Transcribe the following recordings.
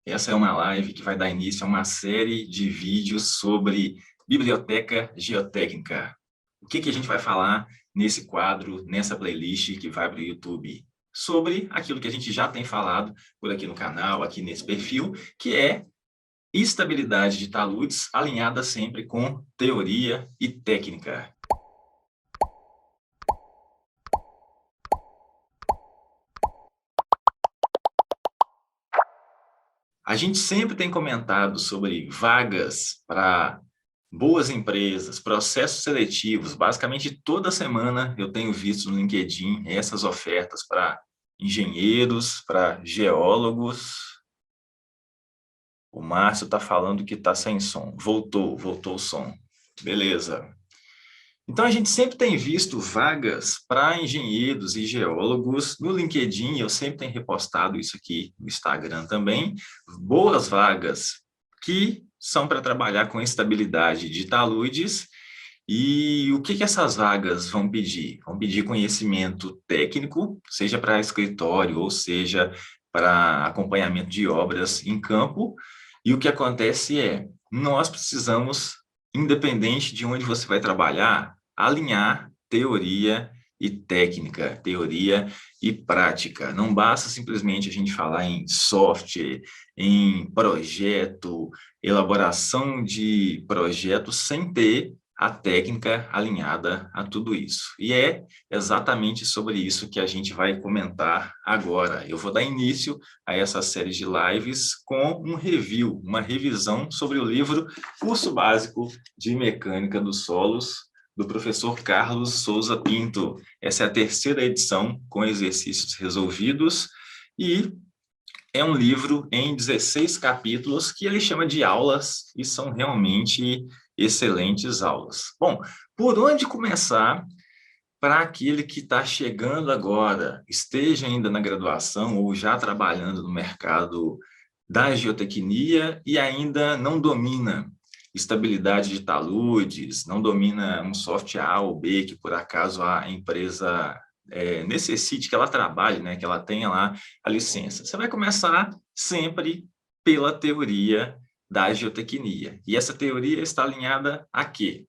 Essa é uma live que vai dar início a uma série de vídeos sobre biblioteca geotécnica. O que a gente vai falar nesse quadro, nessa playlist que vai para o YouTube? Sobre aquilo que a gente já tem falado por aqui no canal, aqui nesse perfil, que é estabilidade de taludes alinhada sempre com teoria e técnica. A gente sempre tem comentado sobre vagas para boas empresas, processos seletivos. Basicamente, toda semana eu tenho visto no LinkedIn essas ofertas para engenheiros, para geólogos. O Márcio está falando que está sem som. Voltou o som. Beleza. Então, a gente sempre tem visto vagas para engenheiros e geólogos no LinkedIn, eu sempre tenho repostado isso aqui no Instagram também, boas vagas que são para trabalhar com estabilidade de taludes. E o que essas vagas vão pedir? Vão pedir conhecimento técnico, seja para escritório ou seja para acompanhamento de obras em campo. E o que acontece é, nós precisamos, independente de onde você vai trabalhar, alinhar teoria e técnica, teoria e prática. Não basta simplesmente a gente falar em software, em projeto, elaboração de projetos sem ter a técnica alinhada a tudo isso. E é exatamente sobre isso que a gente vai comentar agora. Eu vou dar início a essa série de lives com um review, uma revisão sobre o livro Curso Básico de Mecânica dos Solos, do professor Carlos Souza Pinto. Essa é a terceira edição com exercícios resolvidos e é um livro em 16 capítulos que ele chama de aulas e são realmente excelentes aulas. Bom, por onde começar para aquele que está chegando agora, esteja ainda na graduação ou já trabalhando no mercado da geotecnia e ainda não domina estabilidade de taludes, não domina um software A ou B que por acaso a empresa necessite que ela trabalhe, né, que ela tenha lá a licença. Você vai começar sempre pela teoria da geotecnia. E essa teoria está alinhada a quê?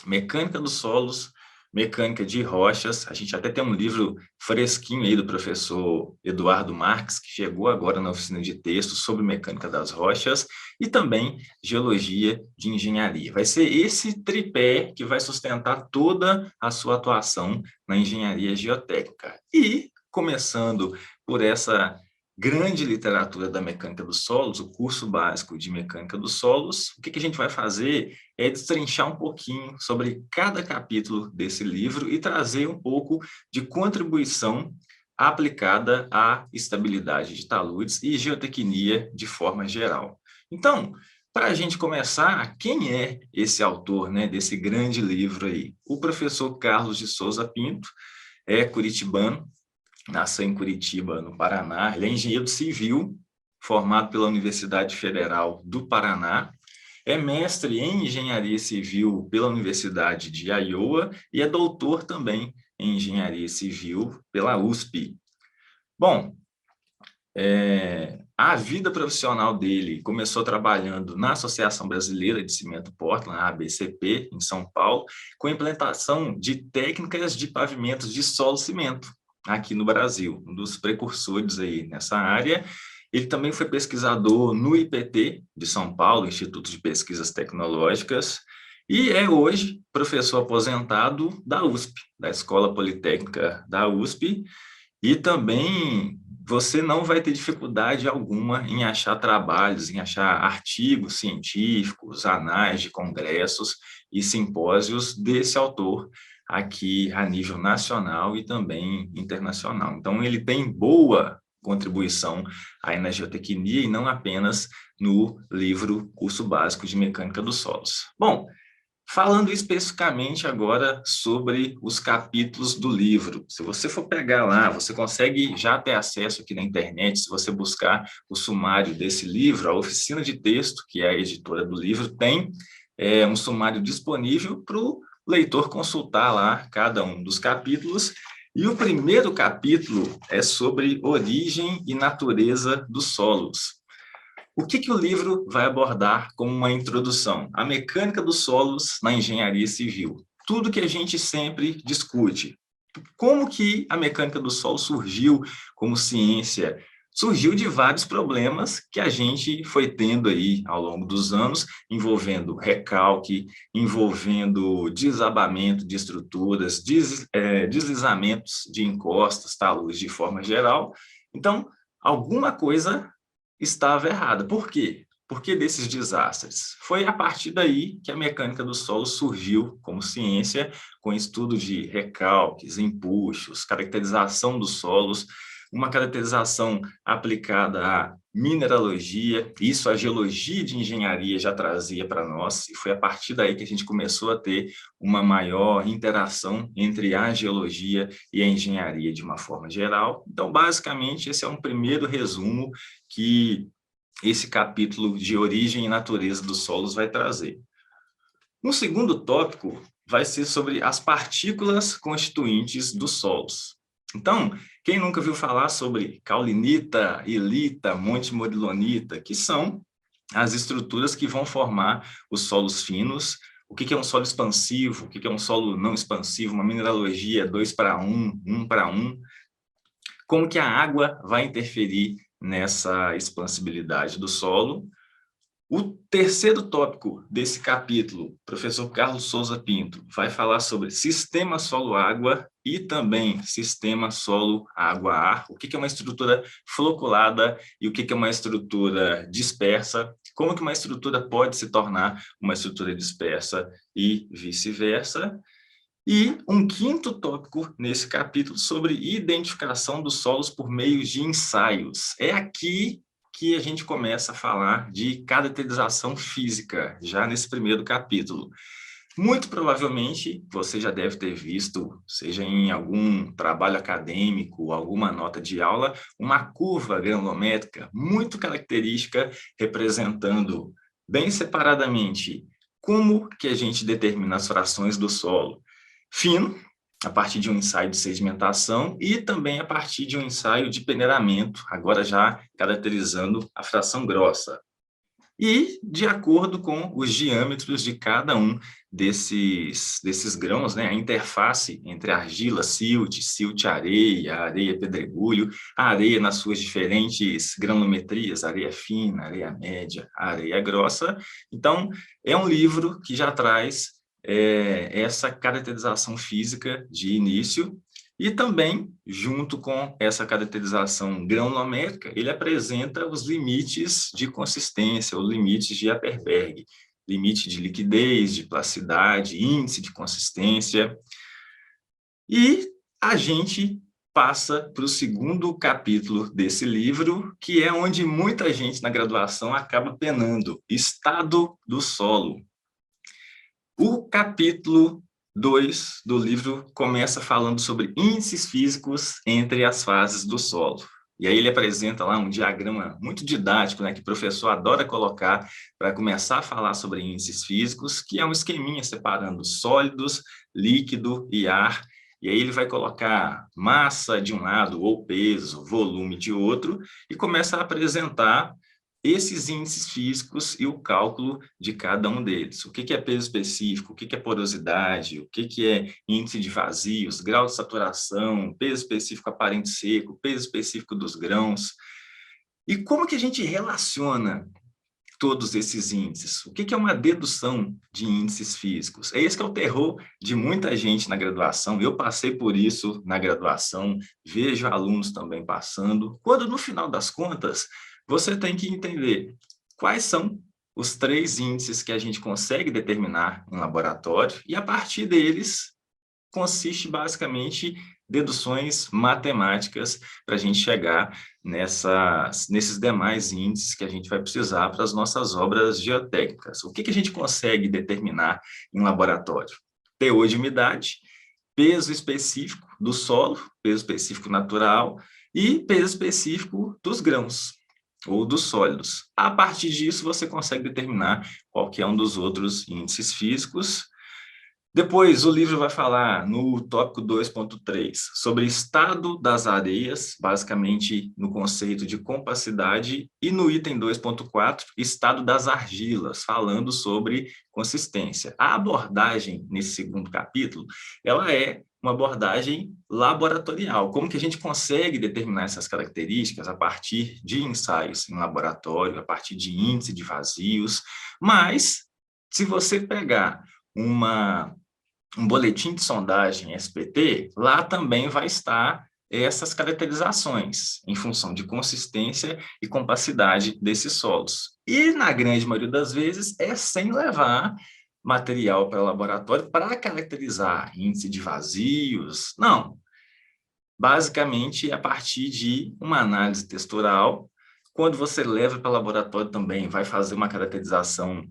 Mecânica dos solos, mecânica de rochas. A gente até tem um livro fresquinho aí do professor Eduardo Marques, que chegou agora na oficina de texto sobre mecânica das rochas, e também geologia de engenharia. Vai ser esse tripé que vai sustentar toda a sua atuação na engenharia geotécnica. E, começando por essa grande literatura da mecânica dos solos, o curso básico de mecânica dos solos, o que a gente vai fazer é destrinchar um pouquinho sobre cada capítulo desse livro e trazer um pouco de contribuição aplicada à estabilidade de taludes e geotecnia de forma geral. Então, para a gente começar, quem é esse autor, né, desse grande livro aí? O professor Carlos de Souza Pinto é curitibano, nasceu em Curitiba, no Paraná. Ele é engenheiro civil, formado pela Universidade Federal do Paraná. É mestre em engenharia civil pela Universidade de Iowa e é doutor também em engenharia civil pela USP. Bom, a vida profissional dele começou trabalhando na Associação Brasileira de Cimento Portland, a ABCP, em São Paulo, com a implantação de técnicas de pavimentos de solo-cimento aqui no Brasil, um dos precursores aí nessa área. Ele também foi pesquisador no IPT de São Paulo, Instituto de Pesquisas Tecnológicas, e é hoje professor aposentado da USP, da Escola Politécnica da USP, e também você não vai ter dificuldade alguma em achar trabalhos, em achar artigos científicos, anais de congressos e simpósios desse autor aqui a nível nacional e também internacional. Então, ele tem boa contribuição aí na geotecnia e não apenas no livro Curso Básico de Mecânica dos Solos. Bom, falando especificamente agora sobre os capítulos do livro, se você for pegar lá, você consegue já ter acesso aqui na internet, se você buscar o sumário desse livro, a oficina de texto, que é a editora do livro, tem um sumário disponível para o leitor consultar lá cada um dos capítulos. E o primeiro capítulo é sobre origem e natureza dos solos. O que o livro vai abordar como uma introdução? A mecânica dos solos na engenharia civil. Tudo que a gente sempre discute. Como que a mecânica do solo surgiu como ciência? Surgiu de vários problemas que a gente foi tendo aí ao longo dos anos, envolvendo recalque, envolvendo desabamento de estruturas, deslizamentos de encostas, taludes de forma geral. Então, alguma coisa estava errada. Por quê? Por que desses desastres? Foi a partir daí que a mecânica do solo surgiu como ciência, com estudo de recalques, empuxos, caracterização dos solos, uma caracterização aplicada à mineralogia, isso a geologia de engenharia já trazia para nós, e foi a partir daí que a gente começou a ter uma maior interação entre a geologia e a engenharia de uma forma geral. Então, basicamente, esse é um primeiro resumo que esse capítulo de origem e natureza dos solos vai trazer. Um segundo tópico vai ser sobre as partículas constituintes dos solos. Então, quem nunca viu falar sobre caulinita, ilita, monte-morilonita, que são as estruturas que vão formar os solos finos. O que é um solo expansivo, o que é um solo não expansivo, uma mineralogia 2:1, 1:1. Como que a água vai interferir nessa expansibilidade do solo. O terceiro tópico desse capítulo, professor Carlos Souza Pinto, vai falar sobre sistema solo-água e também sistema solo-água-ar, o que é uma estrutura floculada e o que é uma estrutura dispersa, como que uma estrutura pode se tornar uma estrutura dispersa e vice-versa. E um quinto tópico nesse capítulo sobre identificação dos solos por meio de ensaios. É aqui que a gente começa a falar de caracterização física, já nesse primeiro capítulo. Muito provavelmente, você já deve ter visto, seja em algum trabalho acadêmico, alguma nota de aula, uma curva granulométrica muito característica, representando bem separadamente como que a gente determina as frações do solo. Fino, a partir de um ensaio de sedimentação e também a partir de um ensaio de peneiramento, agora já caracterizando a fração grossa. E de acordo com os diâmetros de cada um desses grãos, né, a interface entre argila, silt, areia, areia pedregulho, a areia nas suas diferentes granulometrias, areia fina, areia média, areia grossa. Então, é um livro que já traz essa caracterização física de início e também, junto com essa caracterização granulométrica, ele apresenta os limites de consistência, os limites de Apperberg, limite de liquidez, de plasticidade, índice de consistência. E a gente passa para o segundo capítulo desse livro, que é onde muita gente na graduação acaba penando, estado do solo. O capítulo 2 do livro começa falando sobre índices físicos entre as fases do solo. E aí ele apresenta lá um diagrama muito didático, né, que o professor adora colocar para começar a falar sobre índices físicos, que é um esqueminha separando sólidos, líquido e ar. E aí ele vai colocar massa de um lado ou peso, volume de outro, e começa a apresentar esses índices físicos e o cálculo de cada um deles. O que é peso específico, o que é porosidade, o que é índice de vazios, grau de saturação, peso específico aparente seco, peso específico dos grãos. E como que a gente relaciona todos esses índices? O que é uma dedução de índices físicos? É esse que é o terror de muita gente na graduação. Eu passei por isso na graduação, vejo alunos também passando, quando no final das contas você tem que entender quais são os 3 índices que a gente consegue determinar em laboratório e, a partir deles, consiste basicamente deduções matemáticas para a gente chegar nesses demais índices que a gente vai precisar para as nossas obras geotécnicas. O que a gente consegue determinar em laboratório? Teor de umidade, peso específico do solo, peso específico natural e peso específico dos grãos ou dos sólidos. A partir disso, você consegue determinar qualquer um dos outros índices físicos. Depois, o livro vai falar no tópico 2.3 sobre estado das areias, basicamente no conceito de compacidade, e no item 2.4, estado das argilas, falando sobre consistência. A abordagem nesse segundo capítulo, ela é uma abordagem laboratorial. Como que a gente consegue determinar essas características a partir de ensaios em laboratório, a partir de índice de vazios, mas se você pegar um boletim de sondagem SPT, lá também vai estar essas caracterizações em função de consistência e compacidade desses solos. E, na grande maioria das vezes, é sem levar material para o laboratório para caracterizar índice de vazios. Não. Basicamente, é a partir de uma análise textural. Quando você leva para o laboratório também, vai fazer uma caracterização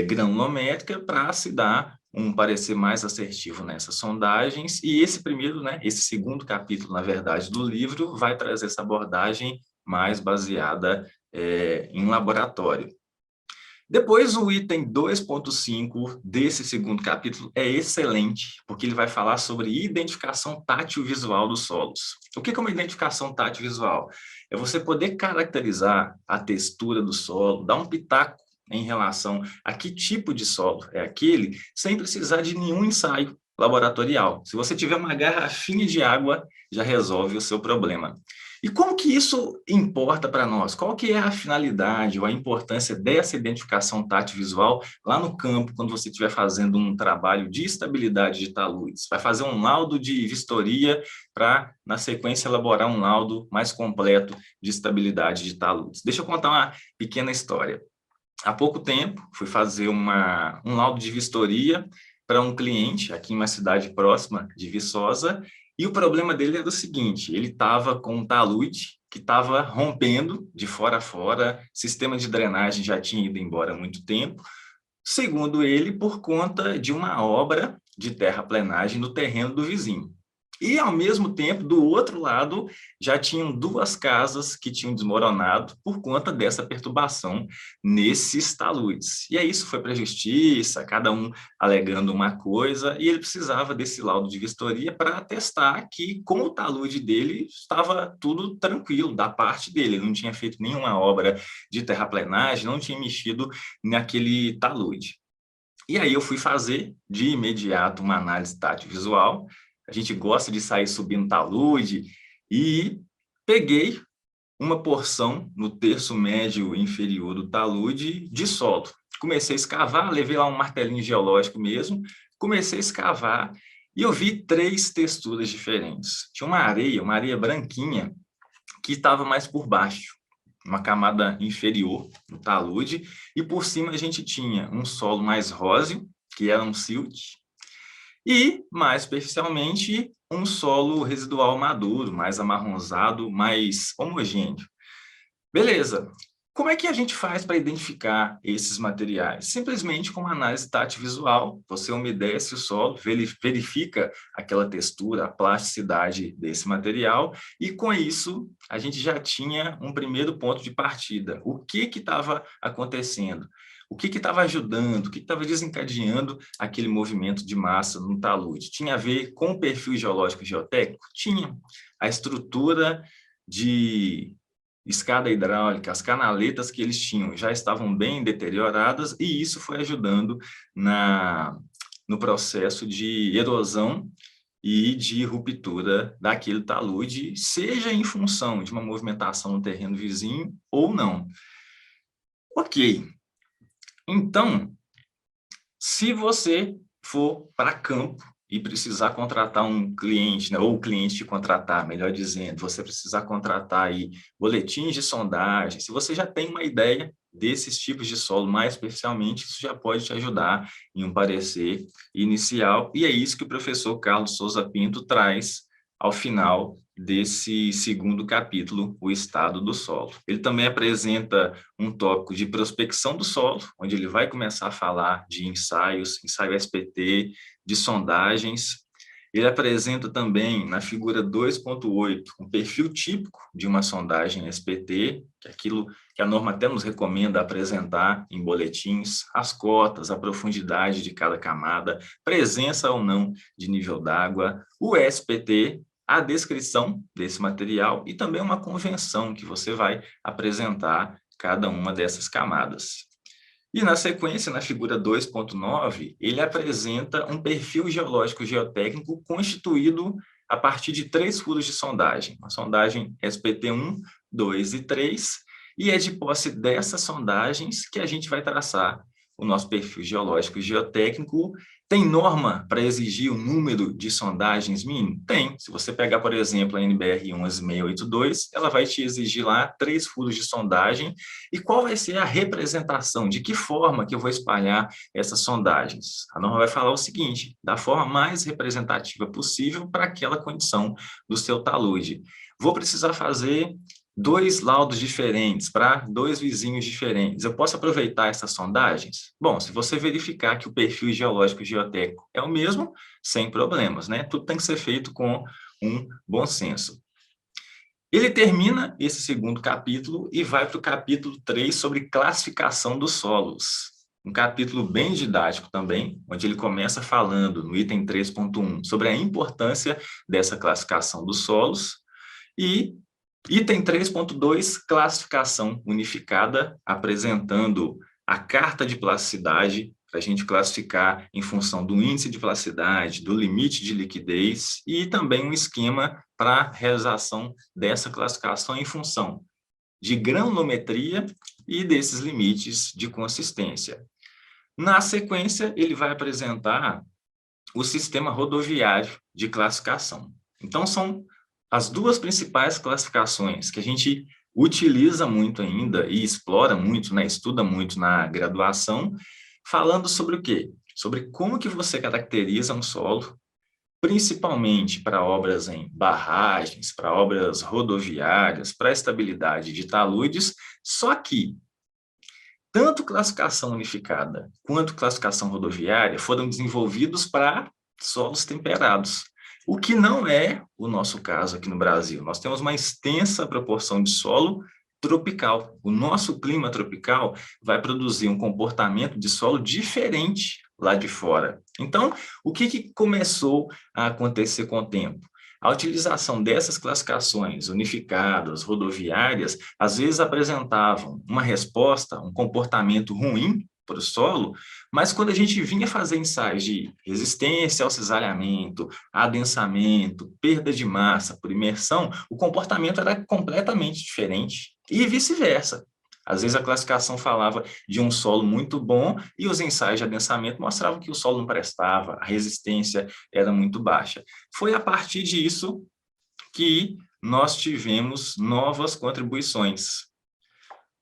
granulométrica para se dar um parecer mais assertivo nessas sondagens. E esse primeiro, né, esse segundo capítulo, na verdade, do livro, vai trazer essa abordagem mais baseada em laboratório. Depois, o item 2.5 desse segundo capítulo é excelente, porque ele vai falar sobre identificação tátil visual dos solos. O que é uma identificação tátil visual? É você poder caracterizar a textura do solo, dar um pitaco em relação a que tipo de solo é aquele, sem precisar de nenhum ensaio laboratorial. Se você tiver uma garrafinha de água, já resolve o seu problema. E como que isso importa para nós? Qual que é a finalidade ou a importância dessa identificação tátil visual lá no campo, quando você estiver fazendo um trabalho de estabilidade de taludes? Vai fazer um laudo de vistoria para, na sequência, elaborar um laudo mais completo de estabilidade de taludes. Deixa eu contar uma pequena história. Há pouco tempo, fui fazer um laudo de vistoria para um cliente aqui em uma cidade próxima de Viçosa, e o problema dele era o seguinte: ele estava com um talude que estava rompendo de fora a fora, sistema de drenagem já tinha ido embora há muito tempo, segundo ele, por conta de uma obra de terraplenagem no terreno do vizinho. E, ao mesmo tempo, do outro lado, já tinham duas casas que tinham desmoronado por conta dessa perturbação nesses taludes. E aí isso foi para a justiça, cada um alegando uma coisa, e ele precisava desse laudo de vistoria para atestar que, com o talude dele, estava tudo tranquilo da parte dele. Ele não tinha feito nenhuma obra de terraplenagem, não tinha mexido naquele talude. E aí eu fui fazer, de imediato, uma análise tátil visual. A gente gosta de sair subindo talude, e peguei uma porção no terço médio inferior do talude de solo. Comecei a escavar, levei lá um martelinho geológico mesmo, comecei a escavar e eu vi três texturas diferentes. Tinha uma areia branquinha, que estava mais por baixo, uma camada inferior no talude, e por cima a gente tinha um solo mais róseo, que era um silt, e, mais superficialmente, um solo residual maduro, mais amarronzado, mais homogêneo. Beleza. Como é que a gente faz para identificar esses materiais? Simplesmente com uma análise tátil visual, você umedece o solo, verifica aquela textura, a plasticidade desse material, e com isso a gente já tinha um primeiro ponto de partida. O que estava acontecendo? O que estava ajudando? O que estava desencadeando aquele movimento de massa no talude? Tinha a ver com o perfil geológico e geotécnico? Tinha. A estrutura de escada hidráulica, as canaletas que eles tinham já estavam bem deterioradas, e isso foi ajudando no processo de erosão e de ruptura daquele talude, seja em função de uma movimentação no terreno vizinho ou não. Ok, então, se você for para campo e precisar contratar um cliente, né, ou o cliente te contratar, melhor dizendo, você precisar contratar aí boletins de sondagem, se você já tem uma ideia desses tipos de solo, mais especialmente, isso já pode te ajudar em um parecer inicial, e é isso que o professor Carlos Souza Pinto traz ao final desse segundo capítulo, o estado do solo. Ele também apresenta um tópico de prospecção do solo, onde ele vai começar a falar de ensaios, ensaio SPT, de sondagens, Ele apresenta também, na figura 2.8, um perfil típico de uma sondagem SPT, que é aquilo que a norma até nos recomenda apresentar em boletins, as cotas, a profundidade de cada camada, presença ou não de nível d'água, o SPT, a descrição desse material e também uma convenção que você vai apresentar cada uma dessas camadas. E na sequência, na figura 2.9, ele apresenta um perfil geológico geotécnico constituído a partir de 3 furos de sondagem, a sondagem SPT1, 2 e 3, e é de posse dessas sondagens que a gente vai traçar o nosso perfil geológico geotécnico. Tem norma para exigir o número de sondagens mínimo? Tem. Se você pegar, por exemplo, a NBR 11682, ela vai te exigir lá 3 furos de sondagem. E qual vai ser a representação? De que forma que eu vou espalhar essas sondagens? A norma vai falar o seguinte, da forma mais representativa possível para aquela condição do seu talude. Vou precisar fazer 2 laudos diferentes para 2 vizinhos diferentes. Eu posso aproveitar essas sondagens? Bom, se você verificar que o perfil geológico geotécnico é o mesmo, sem problemas, né? Tudo tem que ser feito com um bom senso. Ele termina esse segundo capítulo e vai para o capítulo 3 sobre classificação dos solos. Um capítulo bem didático também, onde ele começa falando, no item 3.1, sobre a importância dessa classificação dos solos. E item 3.2, classificação unificada, apresentando a carta de plasticidade, para a gente classificar em função do índice de plasticidade, do limite de liquidez, e também um esquema para a realização dessa classificação em função de granulometria e desses limites de consistência. Na sequência, ele vai apresentar o sistema rodoviário de classificação. Então, são as 2 principais classificações que a gente utiliza muito ainda e explora muito, né, estuda muito na graduação, falando sobre o quê? Sobre como que você caracteriza um solo, principalmente para obras em barragens, para obras rodoviárias, para estabilidade de taludes, só que tanto classificação unificada quanto classificação rodoviária foram desenvolvidos para solos temperados, o que não é o nosso caso aqui no Brasil. Nós temos uma extensa proporção de solo tropical. O nosso clima tropical vai produzir um comportamento de solo diferente lá de fora. Então, o que começou a acontecer com o tempo? A utilização dessas classificações unificadas, rodoviárias, às vezes apresentavam uma resposta, um comportamento ruim para o solo, mas quando a gente vinha fazer ensaios de resistência ao cisalhamento, adensamento, perda de massa por imersão, o comportamento era completamente diferente e vice-versa. Às vezes a classificação falava de um solo muito bom e os ensaios de adensamento mostravam que o solo não prestava, a resistência era muito baixa. Foi a partir disso que nós tivemos novas contribuições.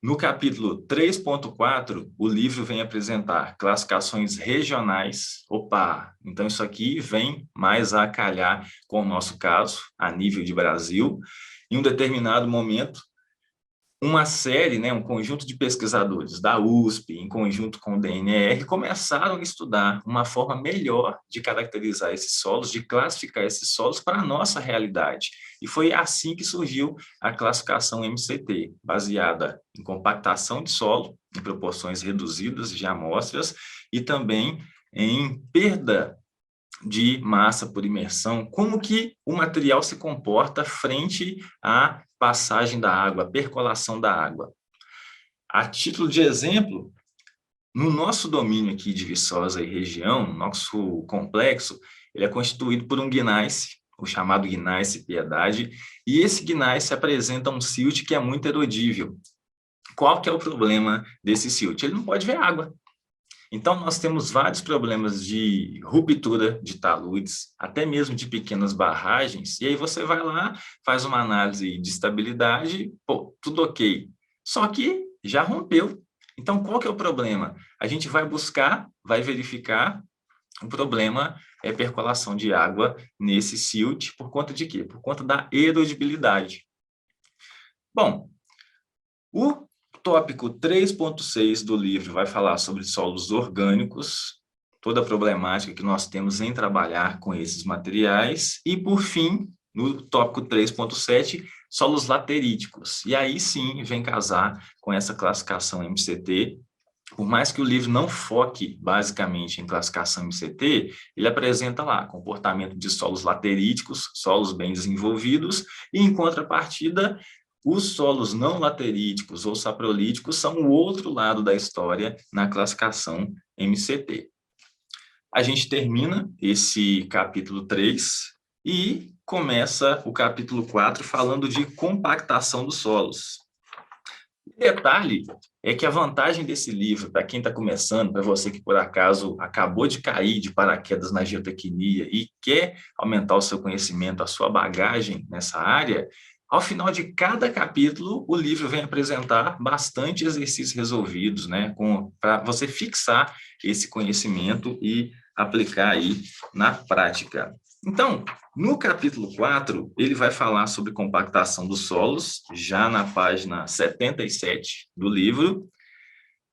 No capítulo 3.4, o livro vem apresentar classificações regionais. Opa, então isso aqui vem mais a calhar com o nosso caso, a nível de Brasil. Em um determinado momento, uma série, né, um conjunto de pesquisadores da USP, em conjunto com o DNR, começaram a estudar uma forma melhor de caracterizar esses solos, de classificar esses solos para a nossa realidade. E foi assim que surgiu a classificação MCT, baseada em compactação de solo, em proporções reduzidas de amostras, e também em perda de massa por imersão, como que o material se comporta frente à passagem da água, a percolação da água. A título de exemplo, no nosso domínio aqui de Viçosa e região, nosso complexo, ele é constituído por um gneiss, o chamado gneiss Piedade, e esse gneiss apresenta um silt que é muito erodível. Qual que é o problema desse silt? Ele não pode ver água. Então, nós temos vários problemas de ruptura de taludes, até mesmo de pequenas barragens, e aí você vai lá, faz uma análise de estabilidade, pô, tudo ok. Só que já rompeu. Então, qual que é o problema? A gente vai buscar, vai verificar, o problema é percolação de água nesse silt, por conta de quê? Por conta da erodibilidade. Bom, o tópico 3.6 do livro vai falar sobre solos orgânicos. toda a problemática que nós temos em trabalhar com esses materiais. E, por fim, no tópico 3.7, solos lateríticos. E aí sim vem casar com essa classificação MCT. Por mais que o livro não foque basicamente em classificação MCT, ele apresenta lá comportamento de solos lateríticos, solos bem desenvolvidos, e em contrapartida, os solos não lateríticos ou saprolíticos são o outro lado da história na classificação MCT. A gente termina esse capítulo 3 e começa o capítulo 4 falando de compactação dos solos. O detalhe é que a vantagem desse livro, para quem está começando, para você que por acaso acabou de cair de paraquedas na geotecnia e quer aumentar o seu conhecimento, a sua bagagem nessa área, ao final de cada capítulo, o livro vem apresentar bastante exercícios resolvidos, né, para você fixar esse conhecimento e aplicar aí na prática. Então, no capítulo 4, ele vai falar sobre compactação dos solos, já na página 77 do livro.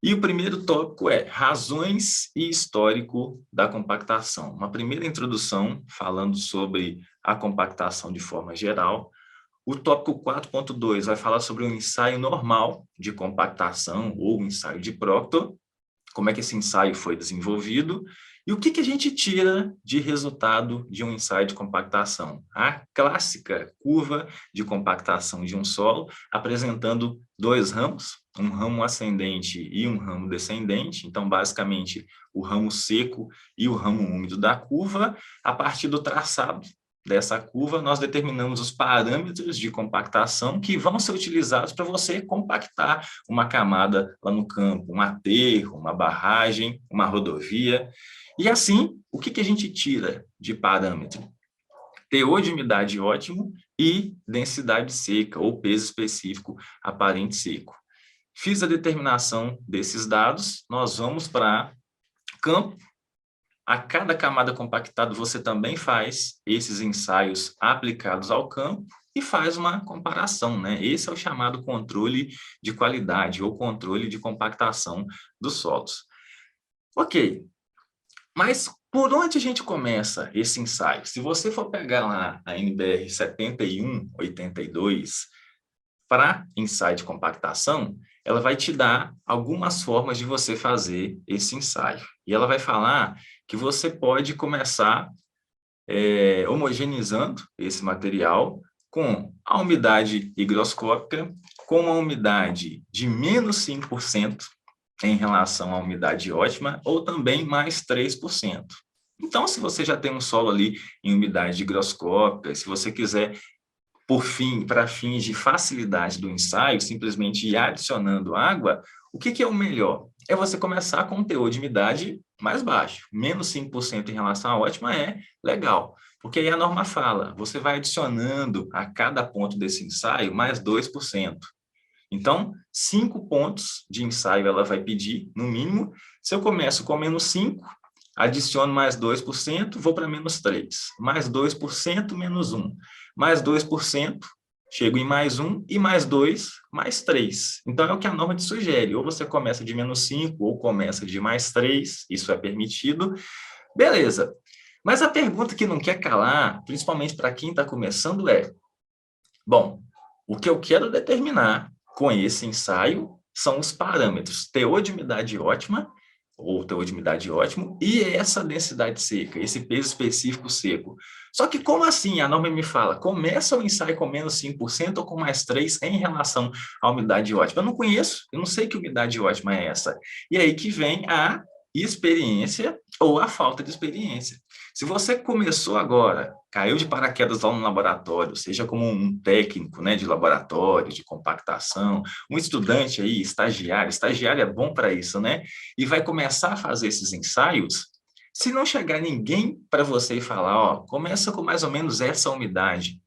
E o primeiro tópico é razões e histórico da compactação. Uma primeira introdução falando sobre a compactação de forma geral. O tópico 4.2 vai falar sobre um ensaio normal de compactação ou ensaio de Proctor, como é que esse ensaio foi desenvolvido e o que a gente tira de resultado de um ensaio de compactação. A clássica curva de compactação de um solo, apresentando dois ramos, um ramo ascendente e um ramo descendente, então, basicamente, o ramo seco e o ramo úmido da curva. A partir do traçado dessa curva, nós determinamos os parâmetros de compactação que vão ser utilizados para você compactar uma camada lá no campo, um aterro, uma barragem, uma rodovia. E assim, o que a gente tira de parâmetro? Teor de umidade ótimo e densidade seca, ou peso específico aparente seco. Fiz a determinação desses dados, nós vamos para campo. A cada camada compactada, você também faz esses ensaios aplicados ao campo e faz uma comparação, né? Esse é o chamado controle de qualidade ou controle de compactação dos solos. Ok, mas por onde a gente começa esse ensaio? Se você for pegar lá a NBR 7182 para ensaio de compactação, ela vai te dar algumas formas de você fazer esse ensaio. E ela vai falar que você pode começar homogeneizando esse material com a umidade higroscópica, com uma umidade de menos 5% em relação à umidade ótima, ou também mais 3%. Então, se você já tem um solo ali em umidade higroscópica, se você quiser, para fins de facilidade do ensaio, simplesmente ir adicionando água, o que é o melhor? É você começar com um teor de umidade mais baixo. Menos 5% em relação à ótima é legal, porque aí a norma fala, você vai adicionando a cada ponto desse ensaio mais 2%. Então, 5 pontos de ensaio ela vai pedir, no mínimo. Se eu começo com menos 5, adiciono mais 2%, vou para menos 3. Mais 2%, menos 1. Mais 2%, chego em mais 1, e mais 2, mais 3. Então, é o que a norma te sugere. Ou você começa de menos 5, ou começa de mais 3, isso é permitido. Beleza. Mas a pergunta que não quer calar, principalmente para quem está começando, é: bom, o que eu quero determinar com esse ensaio são os parâmetros teor de umidade ótima, ou teor de umidade ótimo, e essa densidade seca, esse peso específico seco. Só que como assim? A norma me fala, começa o ensaio com menos 5% ou com mais 3% em relação à umidade ótima. Eu não conheço, eu não sei que umidade ótima é essa. E aí que vem a experiência ou a falta de experiência. Se você começou agora, caiu de paraquedas lá no laboratório, seja como um técnico, né, de laboratório, de compactação, um estudante aí, estagiário é bom para isso, né? E vai começar a fazer esses ensaios, se não chegar ninguém para você e falar, ó, começa com mais ou menos essa umidade,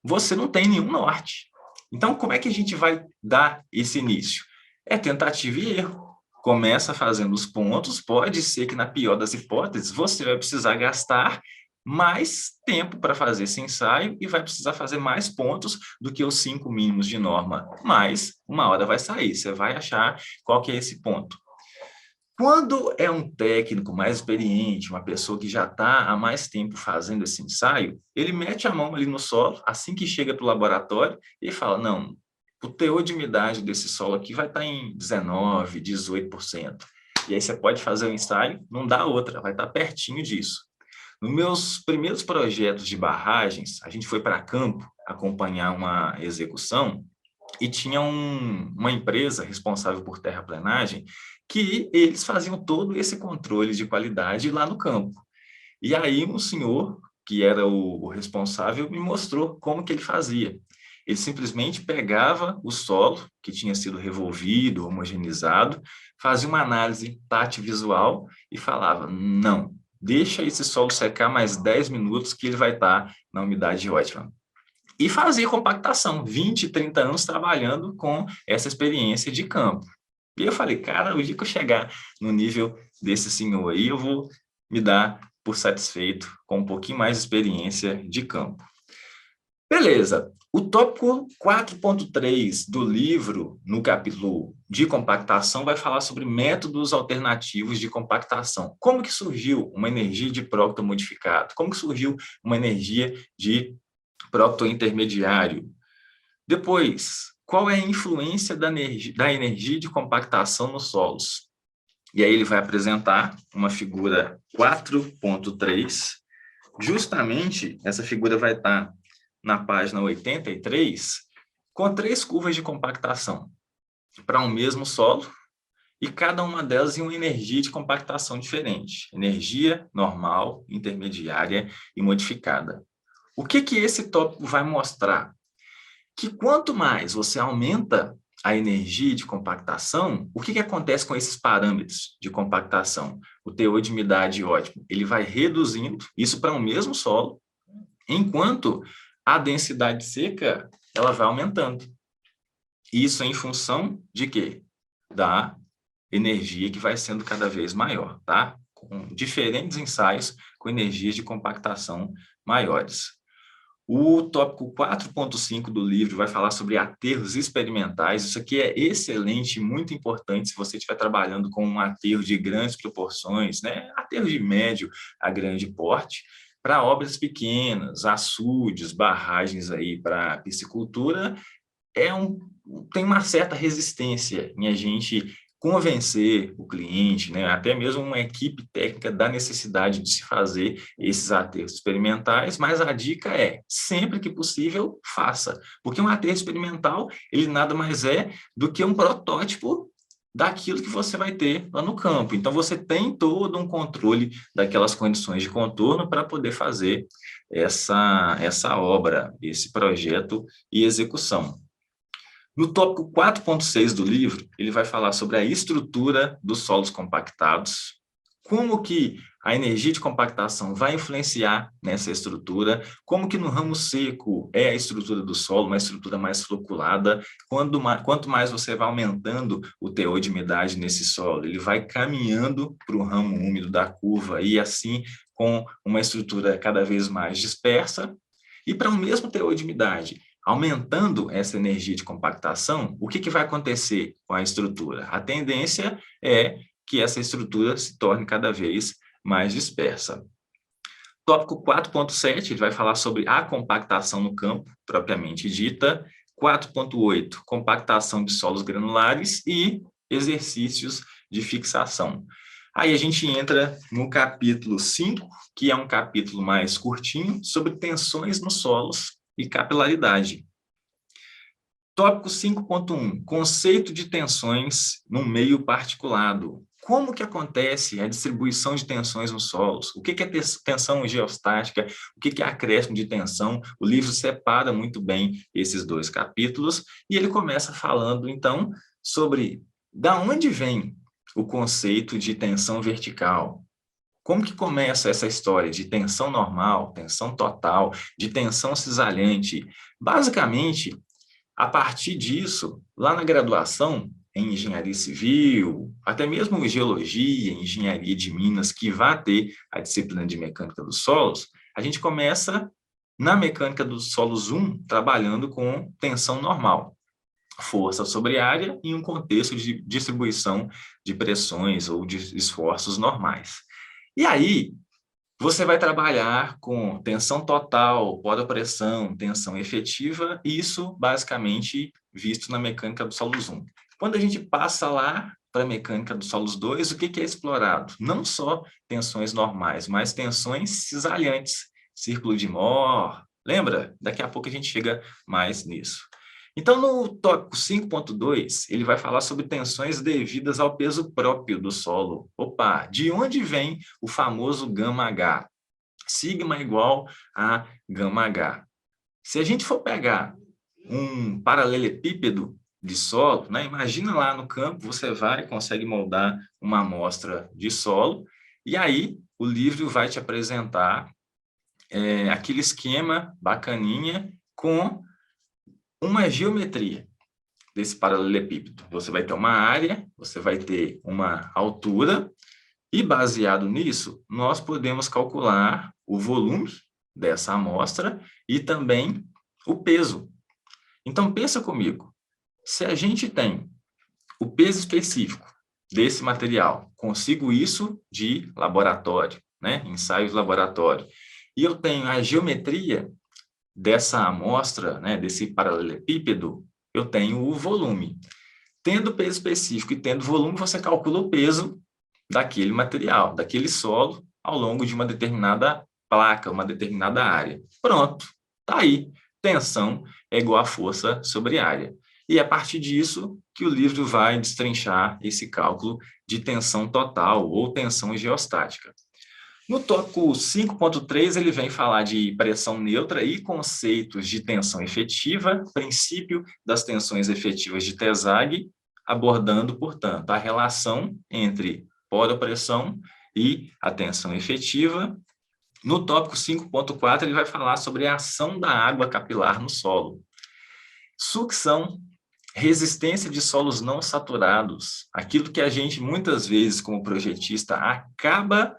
você não tem nenhum norte. Então, como é que a gente vai dar esse início? É tentativa e erro. Começa fazendo os pontos, pode ser que na pior das hipóteses você vai precisar gastar mais tempo para fazer esse ensaio e vai precisar fazer mais pontos do que os 5 mínimos de norma, mas uma hora vai sair, você vai achar qual que é esse ponto. Quando é um técnico mais experiente, uma pessoa que já está há mais tempo fazendo esse ensaio, ele mete a mão ali no solo, assim que chega para o laboratório, e fala, não, o teor de umidade desse solo aqui vai estar em 19%, 18%. E aí você pode fazer o ensaio, não dá outra, vai estar pertinho disso. Nos meus primeiros projetos de barragens, a gente foi para campo acompanhar uma execução e tinha uma empresa responsável por terraplenagem que eles faziam todo esse controle de qualidade lá no campo. E aí um senhor, que era o responsável, me mostrou como que ele fazia. Ele simplesmente pegava o solo, que tinha sido revolvido, homogeneizado, fazia uma análise tátil-visual e falava, não, deixa esse solo secar mais 10 minutos que ele vai estar na umidade ótima. E fazia compactação, 20, 30 anos trabalhando com essa experiência de campo. E eu falei, cara, o dia que eu chegar no nível desse senhor aí, eu vou me dar por satisfeito com um pouquinho mais de experiência de campo. Beleza. O tópico 4.3 do livro, no capítulo de compactação, vai falar sobre métodos alternativos de compactação. Como que surgiu uma energia de Proctor modificado? Como que surgiu uma energia de Proctor intermediário? Depois, qual é a influência da energia de compactação nos solos? E aí ele vai apresentar uma figura 4.3. Justamente, essa figura vai estar na página 83, com 3 curvas de compactação para um mesmo solo, e cada uma delas em uma energia de compactação diferente. Energia normal, intermediária e modificada. O que esse tópico vai mostrar? Que quanto mais você aumenta a energia de compactação, o que acontece com esses parâmetros de compactação? O teor de umidade ótimo, ele vai reduzindo, isso para um mesmo solo, enquanto a densidade seca, ela vai aumentando. Isso em função de quê? Da energia que vai sendo cada vez maior, tá? Com diferentes ensaios com energias de compactação maiores. O tópico 4.5 do livro vai falar sobre aterros experimentais. Isso aqui é excelente, muito importante se você estiver trabalhando com um aterro de grandes proporções, né? Aterro de médio a grande porte, para obras pequenas, açudes, barragens aí para piscicultura, tem uma certa resistência em a gente convencer o cliente, né, até mesmo uma equipe técnica da necessidade de se fazer esses aterros experimentais, mas a dica é, sempre que possível, faça, porque um aterro experimental, ele nada mais é do que um protótipo daquilo que você vai ter lá no campo. Então, você tem todo um controle daquelas condições de contorno para poder fazer essa obra, esse projeto e execução. No tópico 4.6 do livro, ele vai falar sobre a estrutura dos solos compactados, como que a energia de compactação vai influenciar nessa estrutura, como que no ramo seco é a estrutura do solo, uma estrutura mais floculada, quanto mais você vai aumentando o teor de umidade nesse solo, ele vai caminhando para o ramo úmido da curva e assim com uma estrutura cada vez mais dispersa, e para o mesmo teor de umidade, aumentando essa energia de compactação, o que vai acontecer com a estrutura? A tendência é que essa estrutura se torne cada vez mais dispersa. Tópico 4.7, ele vai falar sobre a compactação no campo, propriamente dita. 4.8, compactação de solos granulares e exercícios de fixação. Aí a gente entra no capítulo 5, que é um capítulo mais curtinho, sobre tensões nos solos e capilaridade. Tópico 5.1, conceito de tensões no meio particulado. Como que acontece a distribuição de tensões nos solos? O que é tensão geostática? O que é acréscimo de tensão? O livro separa muito bem esses 2 capítulos e ele começa falando, então, sobre da onde vem o conceito de tensão vertical. Como que começa essa história de tensão normal, tensão total, de tensão cisalhante? Basicamente, a partir disso, lá na graduação, em engenharia civil, até mesmo geologia, engenharia de minas, que vai ter a disciplina de mecânica dos solos, a gente começa na mecânica dos solos 1, trabalhando com tensão normal. força sobre área em um contexto de distribuição de pressões ou de esforços normais. E aí, você vai trabalhar com tensão total, pós-pressão, tensão efetiva, isso basicamente visto na mecânica dos solos 1. Quando a gente passa lá para a mecânica dos solos 2, o que é explorado? Não só tensões normais, mas tensões cisalhantes, círculo de Mohr. Lembra? Daqui a pouco a gente chega mais nisso. Então, no tópico 5.2, ele vai falar sobre tensões devidas ao peso próprio do solo. Opa, de onde vem o famoso γH? Sigma igual a γH. Se a gente for pegar um paralelepípedo de solo, né? Imagina lá no campo, você vai e consegue moldar uma amostra de solo, e aí o livro vai te apresentar aquele esquema bacaninha com uma geometria desse paralelepípedo. Você vai ter uma área, você vai ter uma altura, e baseado nisso, nós podemos calcular o volume dessa amostra e também o peso. Então, pensa comigo, se a gente tem o peso específico desse material, consigo isso de laboratório, né? Ensaios de laboratório, e eu tenho a geometria dessa amostra, né, desse paralelepípedo, eu tenho o volume. Tendo peso específico e tendo volume, você calcula o peso daquele material, daquele solo, ao longo de uma determinada placa, uma determinada área. Pronto, está aí. Tensão é igual a força sobre área. E é a partir disso que o livro vai destrinchar esse cálculo de tensão total ou tensão geostática. No tópico 5.3, ele vem falar de pressão neutra e conceitos de tensão efetiva, princípio das tensões efetivas de Tesague, abordando, portanto, a relação entre poropressão e a tensão efetiva. No tópico 5.4, ele vai falar sobre a ação da água capilar no solo. Sucção, resistência de solos não saturados, aquilo que a gente, muitas vezes, como projetista, acaba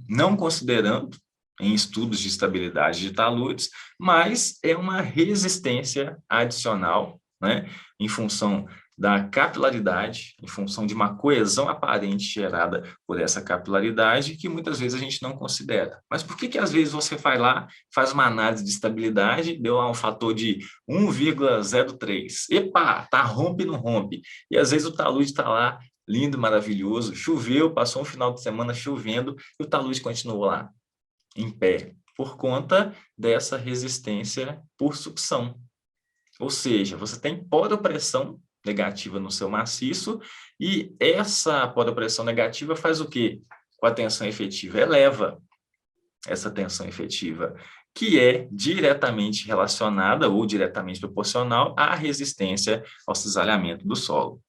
não considerando em estudos de estabilidade de taludes, mas é uma resistência adicional, né, em função da capilaridade, em função de uma coesão aparente gerada por essa capilaridade, que muitas vezes a gente não considera. Mas por que às vezes você vai lá, faz uma análise de estabilidade, deu lá um fator de 1,03. Epa, tá rompe, não rompe. E às vezes o talude está lá, lindo, maravilhoso, choveu, passou um final de semana chovendo, e o talude continuou lá, em pé, por conta dessa resistência por sucção. Ou seja, você tem poropressão negativa no seu maciço, e essa poropressão negativa faz o quê? Com a tensão efetiva, eleva essa tensão efetiva, que é diretamente relacionada ou diretamente proporcional à resistência ao cisalhamento do solo.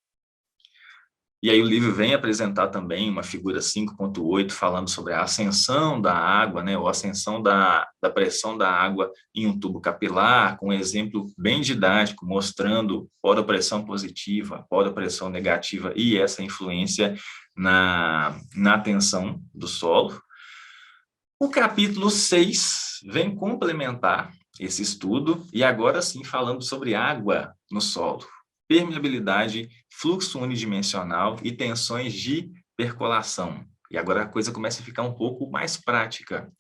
E aí o livro vem apresentar também uma figura 5.8 falando sobre a ascensão da água, né, ou ascensão da pressão da água em um tubo capilar, com um exemplo bem didático, mostrando poropressão positiva, poropressão negativa e essa influência na tensão do solo. O capítulo 6 vem complementar esse estudo, e agora sim falando sobre água no solo, permeabilidade, fluxo unidimensional e tensões de percolação. E agora a coisa começa a ficar um pouco mais prática.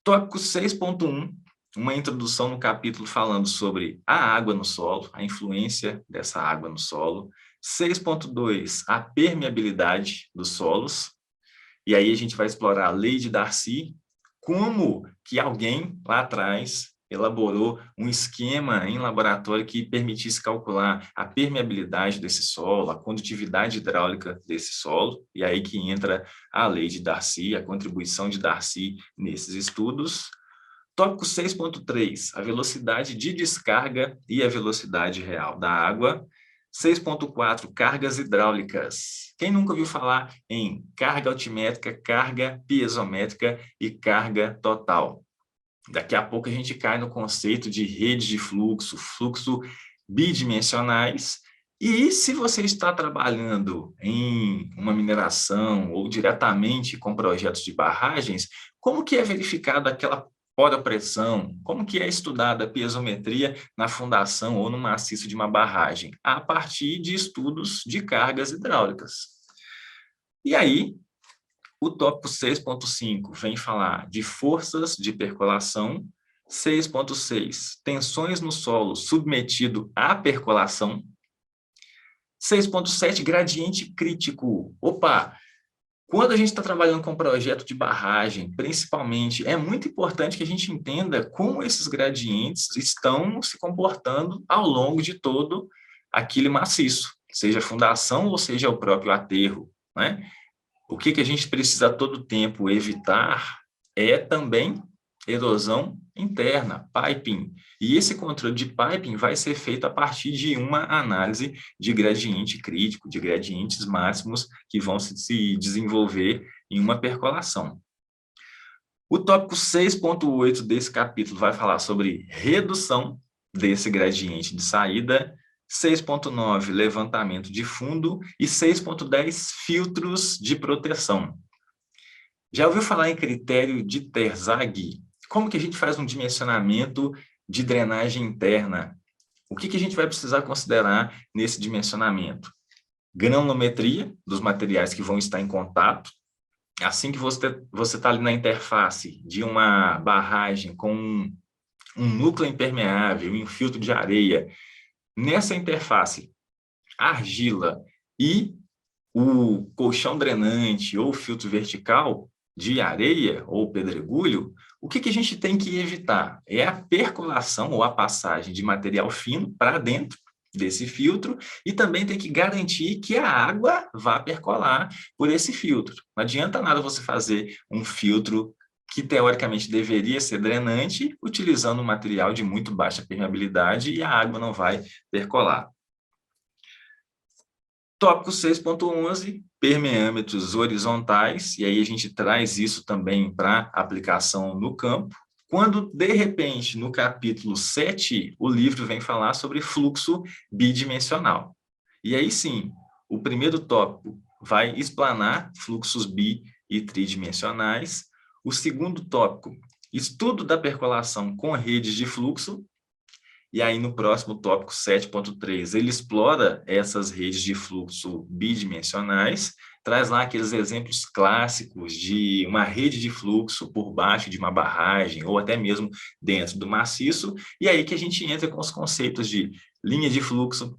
Tópico 6.1, uma introdução no capítulo falando sobre a água no solo, a influência dessa água no solo. 6.2, a permeabilidade dos solos. E aí a gente vai explorar a lei de Darcy, como que alguém lá atrás elaborou um esquema em laboratório que permitisse calcular a permeabilidade desse solo, a condutividade hidráulica desse solo, e aí que entra a lei de Darcy, a contribuição de Darcy nesses estudos. Tópico 6.3, a velocidade de descarga e a velocidade real da água. 6.4, cargas hidráulicas. Quem nunca ouviu falar em carga altimétrica, carga piezométrica e carga total? Daqui a pouco a gente cai no conceito de rede de fluxo, fluxo bidimensionais. E se você está trabalhando em uma mineração ou diretamente com projetos de barragens, como que é verificada aquela poropressão. Como que é estudada a piezometria na fundação ou no maciço de uma barragem? A partir de estudos de cargas hidráulicas. E aí, o tópico 6.5 vem falar de forças de percolação. 6.6, tensões no solo submetido à percolação. 6.7, gradiente crítico. Opa! Quando a gente está trabalhando com projeto de barragem, principalmente, é muito importante que a gente entenda como esses gradientes estão se comportando ao longo de todo aquele maciço, seja a fundação ou seja o próprio aterro, né? O que a gente precisa a todo tempo evitar é também erosão interna, piping. E esse controle de piping vai ser feito a partir de uma análise de gradiente crítico, de gradientes máximos que vão se desenvolver em uma percolação. O tópico 6.8 desse capítulo vai falar sobre redução desse gradiente de saída, 6.9, levantamento de fundo e 6.10, filtros de proteção. Já ouviu falar em critério de Terzaghi? Como que a gente faz um dimensionamento de drenagem interna? O que a gente vai precisar considerar nesse dimensionamento? Granulometria dos materiais que vão estar em contato. Assim que você está ali na interface de uma barragem com um núcleo impermeável e um filtro de areia, nessa interface, argila e o colchão drenante ou filtro vertical de areia ou pedregulho, o que a gente tem que evitar? É a percolação ou a passagem de material fino para dentro desse filtro e também tem que garantir que a água vá percolar por esse filtro. Não adianta nada você fazer um filtro que teoricamente deveria ser drenante, utilizando um material de muito baixa permeabilidade e a água não vai percolar. Tópico 6.11, permeâmetros horizontais, e aí a gente traz isso também para aplicação no campo. Quando, de repente, no capítulo 7, o livro vem falar sobre fluxo bidimensional. E aí sim, o primeiro tópico vai explanar fluxos bi e tridimensionais. O segundo tópico, estudo da percolação com redes de fluxo. E aí, no próximo tópico 7.3, ele explora essas redes de fluxo bidimensionais, traz lá aqueles exemplos clássicos de uma rede de fluxo por baixo de uma barragem, ou até mesmo dentro do maciço, e aí que a gente entra com os conceitos de linha de fluxo,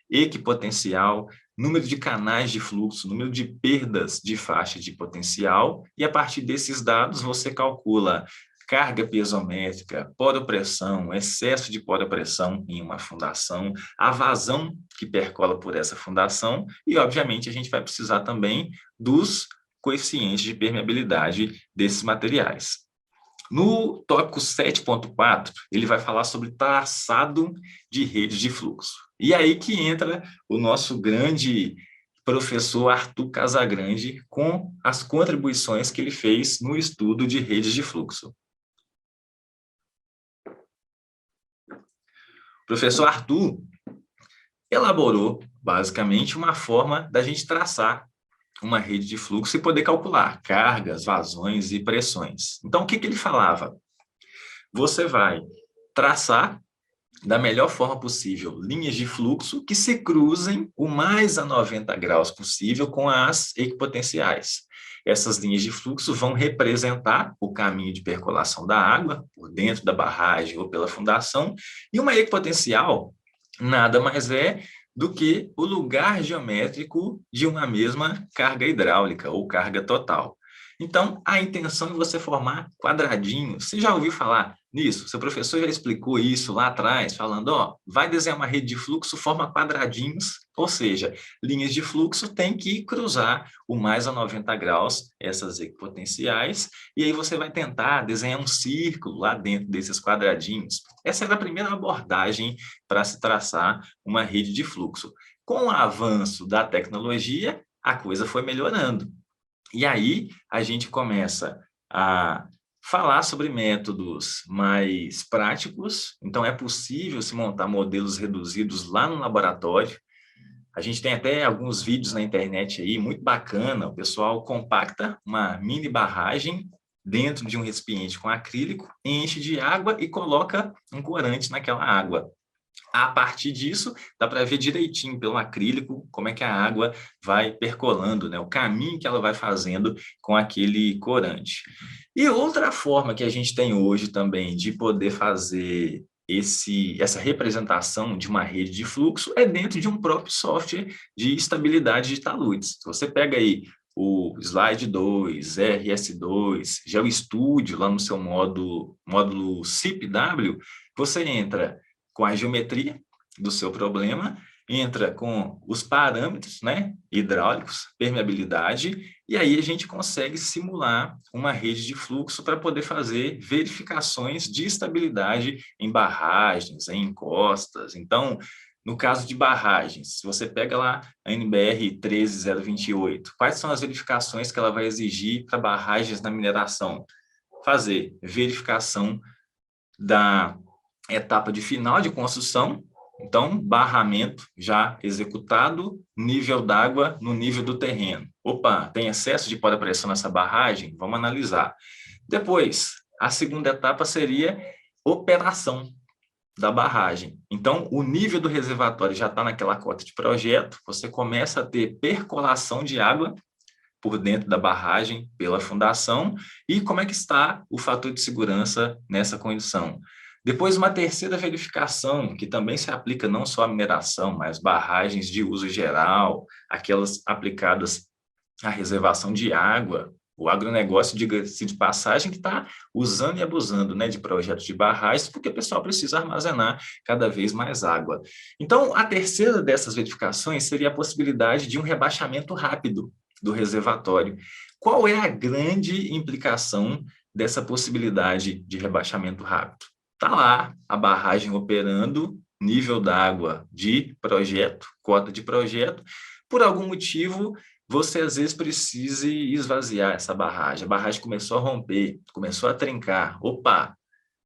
equipotencial, número de canais de fluxo, número de perdas de faixa de potencial, e a partir desses dados você calcula carga piezométrica, poropressão, excesso de poropressão em uma fundação, a vazão que percola por essa fundação e, obviamente, a gente vai precisar também dos coeficientes de permeabilidade desses materiais. No tópico 7.4, ele vai falar sobre traçado de redes de fluxo. E aí que entra o nosso grande professor Arthur Casagrande com as contribuições que ele fez no estudo de redes de fluxo. O professor Arthur elaborou, basicamente, uma forma da gente traçar uma rede de fluxo e poder calcular cargas, vazões e pressões. Então, o que ele falava? Você vai traçar da melhor forma possível linhas de fluxo que se cruzem o mais a 90 graus possível com as equipotenciais. Essas linhas de fluxo vão representar o caminho de percolação da água por dentro da barragem ou pela fundação, e uma equipotencial nada mais é do que o lugar geométrico de uma mesma carga hidráulica ou carga total. Então, a intenção é você formar quadradinhos. Você já ouviu falar nisso? Seu professor já explicou isso lá atrás, falando, ó, vai desenhar uma rede de fluxo, forma quadradinhos, ou seja, linhas de fluxo tem que cruzar o mais a 90 graus, essas equipotenciais, e aí você vai tentar desenhar um círculo lá dentro desses quadradinhos. Essa era a primeira abordagem para se traçar uma rede de fluxo. Com o avanço da tecnologia, a coisa foi melhorando. E aí a gente começa a falar sobre métodos mais práticos. Então, é possível se montar modelos reduzidos lá no laboratório. A gente tem até alguns vídeos na internet aí, muito bacana. O pessoal compacta uma mini barragem dentro de um recipiente com acrílico, enche de água e coloca um corante naquela água. A partir disso, dá para ver direitinho pelo acrílico como é que a água vai percolando, né? O caminho que ela vai fazendo com aquele corante. E outra forma que a gente tem hoje também de poder fazer essa representação de uma rede de fluxo é dentro de um próprio software de estabilidade de taludes. Se você pega aí o Slide 2, RS2, GeoStudio, lá no seu módulo CIPW, você entra com a geometria do seu problema, entra com os parâmetros, né, hidráulicos, permeabilidade, e aí a gente consegue simular uma rede de fluxo para poder fazer verificações de estabilidade em barragens, em encostas. Então, no caso de barragens, se você pega lá a NBR 13028, quais são as verificações que ela vai exigir para barragens na mineração? Fazer verificação da etapa de final de construção, então, barramento já executado, nível d'água no nível do terreno. Opa, tem excesso de pressão nessa barragem? Vamos analisar. Depois, a segunda etapa seria operação da barragem. Então, o nível do reservatório já está naquela cota de projeto, você começa a ter percolação de água por dentro da barragem, pela fundação, e como é que está o fator de segurança nessa condição. Depois, uma terceira verificação, que também se aplica não só à mineração, mas barragens de uso geral, aquelas aplicadas à reservação de água, o agronegócio, diga-se de passagem, que está usando e abusando, né, de projetos de barragens, porque o pessoal precisa armazenar cada vez mais água. Então, a terceira dessas verificações seria a possibilidade de um rebaixamento rápido do reservatório. Qual é a grande implicação dessa possibilidade de rebaixamento rápido? Está lá a barragem operando, nível d'água de projeto, cota de projeto, por algum motivo você às vezes precise esvaziar essa barragem. A barragem começou a romper, começou a trincar, opa,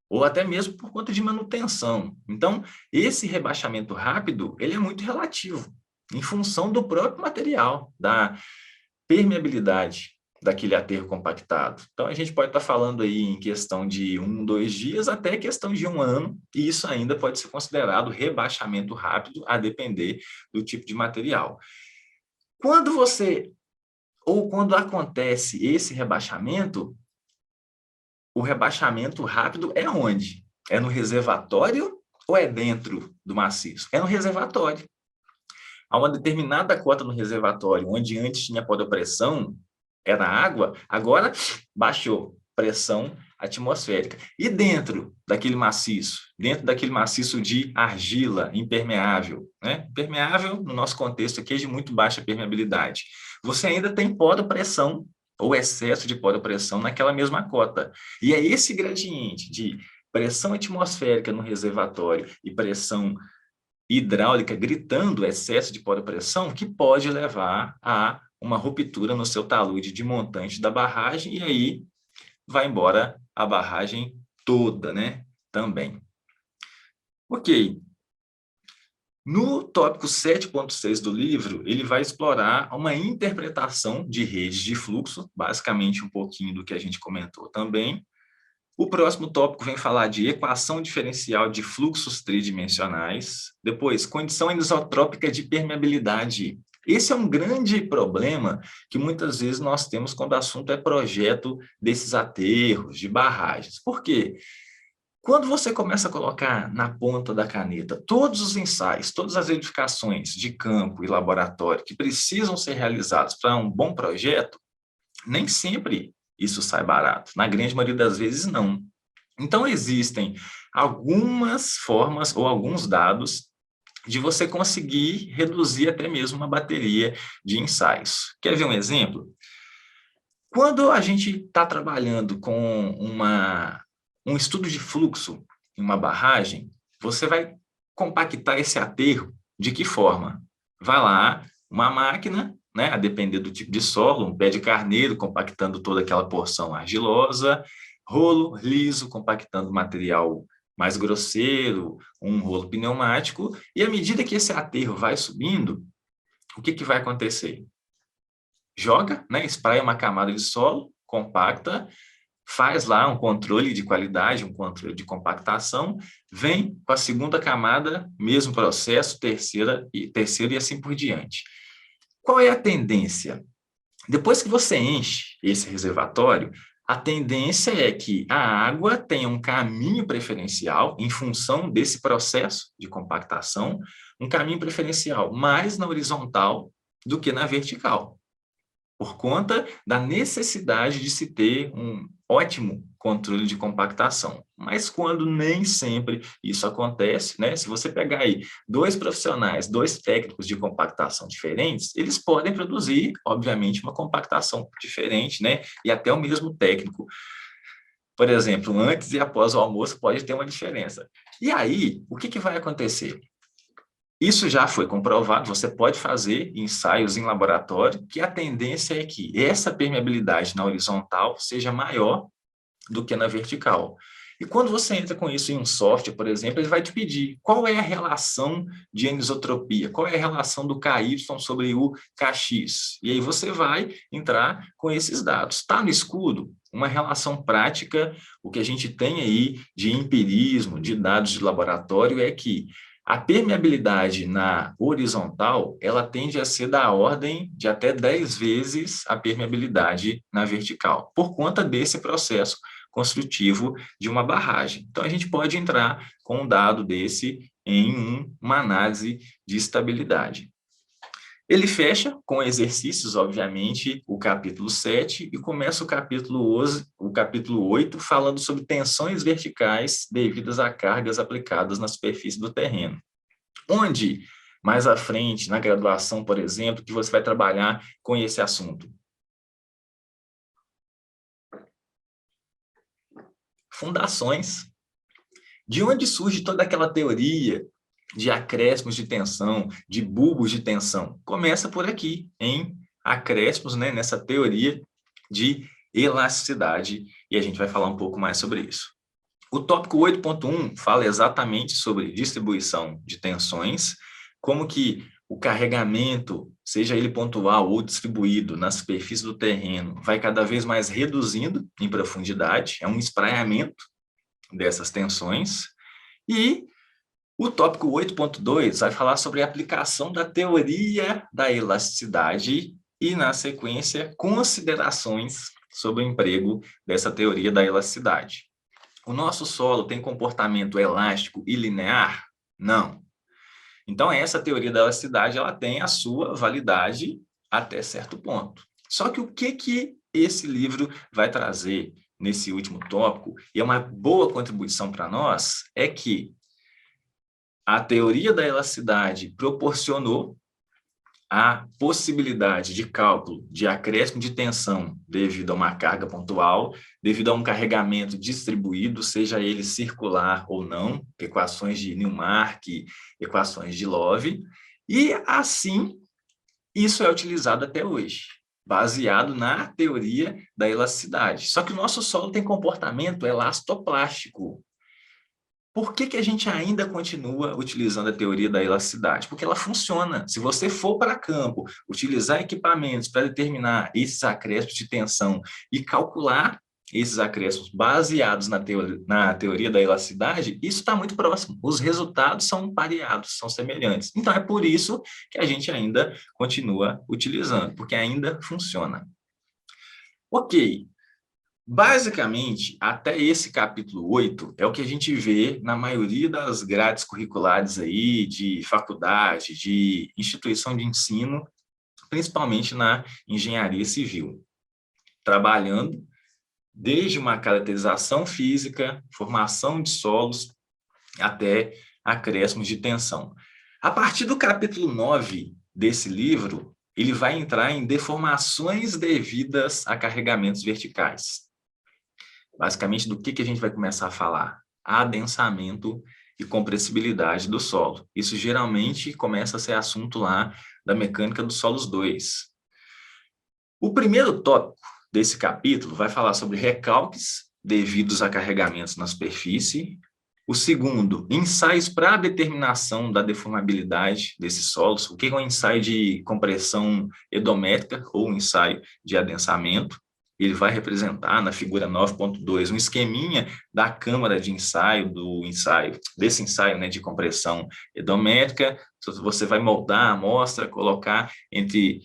ou até mesmo por conta de manutenção. Então, esse rebaixamento rápido, ele é muito relativo, em função do próprio material, da permeabilidade daquele aterro compactado. Então, a gente pode estar falando aí em questão de 1, 2 dias, até questão de 1 ano, e isso ainda pode ser considerado rebaixamento rápido, a depender do tipo de material. Quando acontece esse rebaixamento, o rebaixamento rápido é onde? É no reservatório ou é dentro do maciço? É no reservatório. Há uma determinada cota no reservatório, onde antes tinha pressão, era água, agora baixou pressão atmosférica. E dentro daquele maciço de argila impermeável, né? Impermeável, no nosso contexto aqui, é de muito baixa permeabilidade. Você ainda tem pressão ou excesso de pressão naquela mesma cota. E é esse gradiente de pressão atmosférica no reservatório e pressão hidráulica gritando excesso de pressão que pode levar a uma ruptura no seu talude de montante da barragem e aí vai embora a barragem toda, né? Também. Ok. No tópico 7.6 do livro, ele vai explorar uma interpretação de redes de fluxo, basicamente um pouquinho do que a gente comentou também. O próximo tópico vem falar de equação diferencial de fluxos tridimensionais. Depois, condição anisotrópica de permeabilidade. Esse é um grande problema que muitas vezes nós temos quando o assunto é projeto desses aterros, de barragens. Por quê? Quando você começa a colocar na ponta da caneta todos os ensaios, todas as verificações de campo e laboratório que precisam ser realizados para um bom projeto, nem sempre isso sai barato. Na grande maioria das vezes, não. Então, existem algumas formas ou alguns dados de você conseguir reduzir até mesmo uma bateria de ensaios. Quer ver um exemplo? Quando a gente está trabalhando com um estudo de fluxo em uma barragem, você vai compactar esse aterro de que forma? Vai lá, uma máquina, né, a depender do tipo de solo, um pé de carneiro compactando toda aquela porção argilosa, rolo liso compactando material mais grosseiro, um rolo pneumático, e à medida que esse aterro vai subindo, o que vai acontecer? Joga, né, espraia uma camada de solo, compacta, faz lá um controle de qualidade, um controle de compactação, vem com a segunda camada, mesmo processo, terceiro e assim por diante. Qual é a tendência? Depois que você enche esse reservatório, a tendência é que a água tenha um caminho preferencial em função desse processo de compactação, um caminho preferencial mais na horizontal do que na vertical, por conta da necessidade de se ter um ótimo controle de compactação. Mas quando nem sempre isso acontece, né? Se você pegar aí dois profissionais, dois técnicos de compactação diferentes, eles podem produzir, obviamente, uma compactação diferente, né? E até o mesmo técnico, por exemplo, antes e após o almoço pode ter uma diferença. E aí, o que vai acontecer? Isso já foi comprovado, você pode fazer ensaios em laboratório, que a tendência é que essa permeabilidade na horizontal seja maior do que na vertical. E quando você entra com isso em um software, por exemplo, ele vai te pedir qual é a relação de anisotropia, qual é a relação do KY sobre o KX. E aí você vai entrar com esses dados. Está no escudo? Uma relação prática, o que a gente tem aí de empirismo, de dados de laboratório, é que a permeabilidade na horizontal, ela tende a ser da ordem de até 10 vezes a permeabilidade na vertical, por conta desse processo construtivo de uma barragem. Então, a gente pode entrar com um dado desse em uma análise de estabilidade. Ele fecha com exercícios, obviamente, o capítulo 7 e começa o capítulo 8 falando sobre tensões verticais devidas a cargas aplicadas na superfície do terreno. Onde, mais à frente, na graduação, por exemplo, que você vai trabalhar com esse assunto? Fundações. De onde surge toda aquela teoria de acréscimos de tensão, de bulbos de tensão? Começa por aqui, em acréscimos, né, nessa teoria de elasticidade, e a gente vai falar um pouco mais sobre isso. O tópico 8.1 fala exatamente sobre distribuição de tensões, como que o carregamento, seja ele pontual ou distribuído na superfície do terreno, vai cada vez mais reduzindo em profundidade, é um espraiamento dessas tensões. E o tópico 8.2 vai falar sobre a aplicação da teoria da elasticidade e, na sequência, considerações sobre o emprego dessa teoria da elasticidade. O nosso solo tem comportamento elástico e linear? Não. Então, essa teoria da elasticidade ela tem a sua validade até certo ponto. Só que o que esse livro vai trazer nesse último tópico, e é uma boa contribuição para nós, é que a teoria da elasticidade proporcionou a possibilidade de cálculo de acréscimo de tensão devido a uma carga pontual, devido a um carregamento distribuído, seja ele circular ou não, equações de Newmark, equações de Love, e assim isso é utilizado até hoje, baseado na teoria da elasticidade. Só que o nosso solo tem comportamento elastoplástico. Por que a gente ainda continua utilizando a teoria da elasticidade? Porque ela funciona. Se você for para campo, utilizar equipamentos para determinar esses acréscimos de tensão e calcular esses acréscimos baseados na teoria da elasticidade, isso está muito próximo. Os resultados são pareados, são semelhantes. Então, é por isso que a gente ainda continua utilizando, porque ainda funciona. Ok. Basicamente, até esse capítulo 8 é o que a gente vê na maioria das grades curriculares aí de faculdade, de instituição de ensino, principalmente na engenharia civil, trabalhando desde uma caracterização física, formação de solos, até acréscimos de tensão. A partir do capítulo 9 desse livro, ele vai entrar em deformações devidas a carregamentos verticais. Basicamente, do que a gente vai começar a falar? Adensamento e compressibilidade do solo. Isso geralmente começa a ser assunto lá da mecânica dos solos 2. O primeiro tópico desse capítulo vai falar sobre recalques devidos a carregamentos na superfície. O segundo, ensaios para a determinação da deformabilidade desses solos. O que é um ensaio de compressão edométrica ou um ensaio de adensamento? ele vai representar na figura 9.2 um esqueminha da câmara de ensaio, desse ensaio, né, de compressão endométrica. Você vai moldar a amostra, colocar entre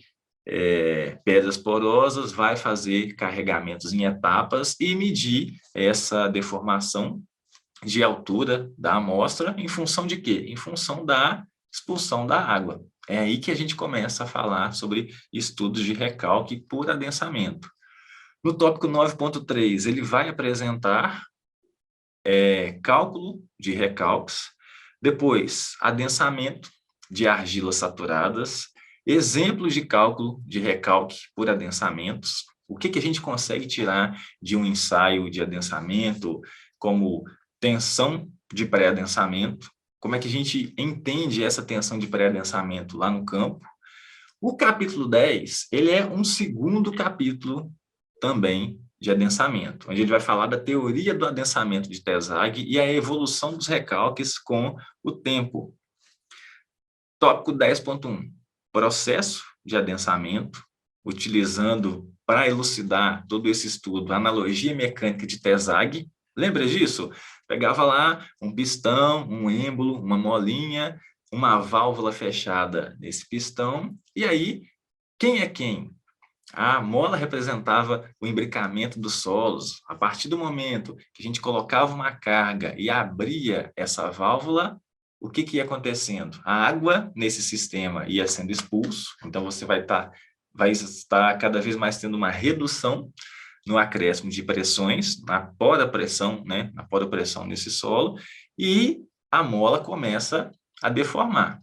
pedras porosas, vai fazer carregamentos em etapas e medir essa deformação de altura da amostra em função de quê? Em função da expulsão da água. É aí que a gente começa a falar sobre estudos de recalque por adensamento. No tópico 9.3, ele vai apresentar cálculo de recalques, depois adensamento de argilas saturadas, exemplos de cálculo de recalque por adensamentos, o que a gente consegue tirar de um ensaio de adensamento, como tensão de pré-adensamento, como é que a gente entende essa tensão de pré-adensamento lá no campo. O capítulo 10, ele é um segundo capítulo também de adensamento, onde ele vai falar da teoria do adensamento de Terzaghi e a evolução dos recalques com o tempo. Tópico 10.1, processo de adensamento, utilizando para elucidar todo esse estudo a analogia mecânica de Terzaghi. Lembra disso? Pegava lá um pistão, um êmbolo, uma molinha, uma válvula fechada nesse pistão, e aí, quem é quem? A mola representava o imbricamento dos solos. A partir do momento que a gente colocava uma carga e abria essa válvula, o que ia acontecendo? A água nesse sistema ia sendo expulso, então você vai estar cada vez mais tendo uma redução no acréscimo de pressões, na pora-pressão, né? Na pora-pressão nesse solo, e a mola começa a deformar.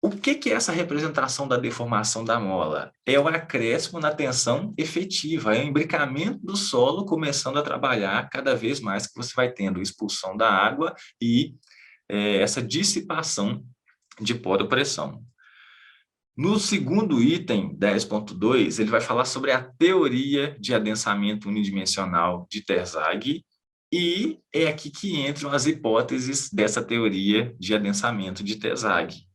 O que é essa representação da deformação da mola? É o acréscimo na tensão efetiva, é o imbricamento do solo começando a trabalhar cada vez mais, que você vai tendo expulsão da água e essa dissipação de poropressão. No segundo item, 10.2, ele vai falar sobre a teoria de adensamento unidimensional de Terzaghi, e é aqui que entram as hipóteses dessa teoria de adensamento de Terzaghi.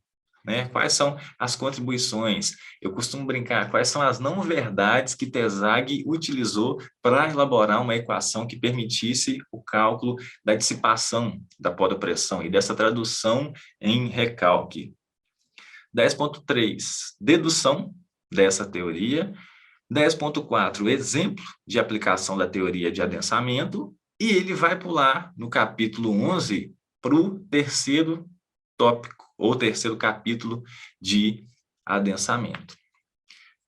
Né? Quais são as contribuições? Eu costumo brincar, quais são as não-verdades que Terzaghi utilizou para elaborar uma equação que permitisse o cálculo da dissipação da poropressão e dessa tradução em recalque. 10.3, dedução dessa teoria. 10.4, exemplo de aplicação da teoria de adensamento. E ele vai pular no capítulo 11 para o terceiro tópico, ou terceiro capítulo de adensamento,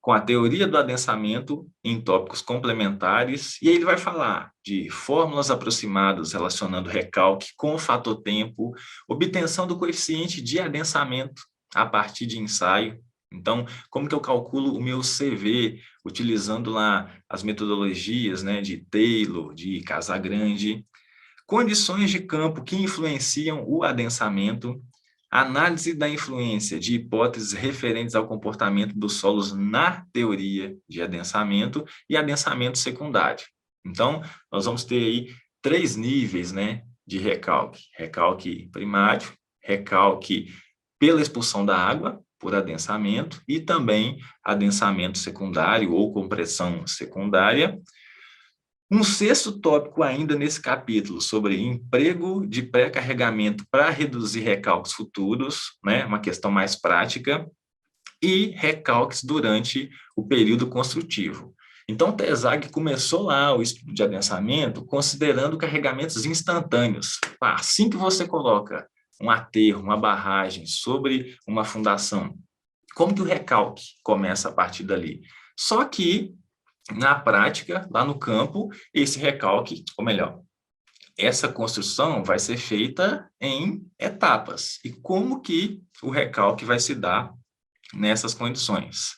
com a teoria do adensamento em tópicos complementares, e aí ele vai falar de fórmulas aproximadas relacionando recalque com o fator tempo, obtenção do coeficiente de adensamento a partir de ensaio. Então, como que eu calculo o meu CV, utilizando lá as metodologias, né, de Taylor, de Casagrande, condições de campo que influenciam o adensamento, análise da influência de hipóteses referentes ao comportamento dos solos na teoria de adensamento e adensamento secundário. Então, nós vamos ter aí 3 níveis, né, de recalque. Recalque primário, recalque pela expulsão da água, por adensamento, e também adensamento secundário ou compressão secundária. Um sexto tópico ainda nesse capítulo sobre emprego de pré-carregamento para reduzir recalques futuros, né, uma questão mais prática, e recalques durante o período construtivo. Então, Terzaghi começou lá o estudo de adensamento considerando carregamentos instantâneos. Assim que você coloca um aterro, uma barragem sobre uma fundação, como que o recalque começa a partir dali? Só que na prática, lá no campo, esse recalque, ou melhor, essa construção vai ser feita em etapas. E como que o recalque vai se dar nessas condições?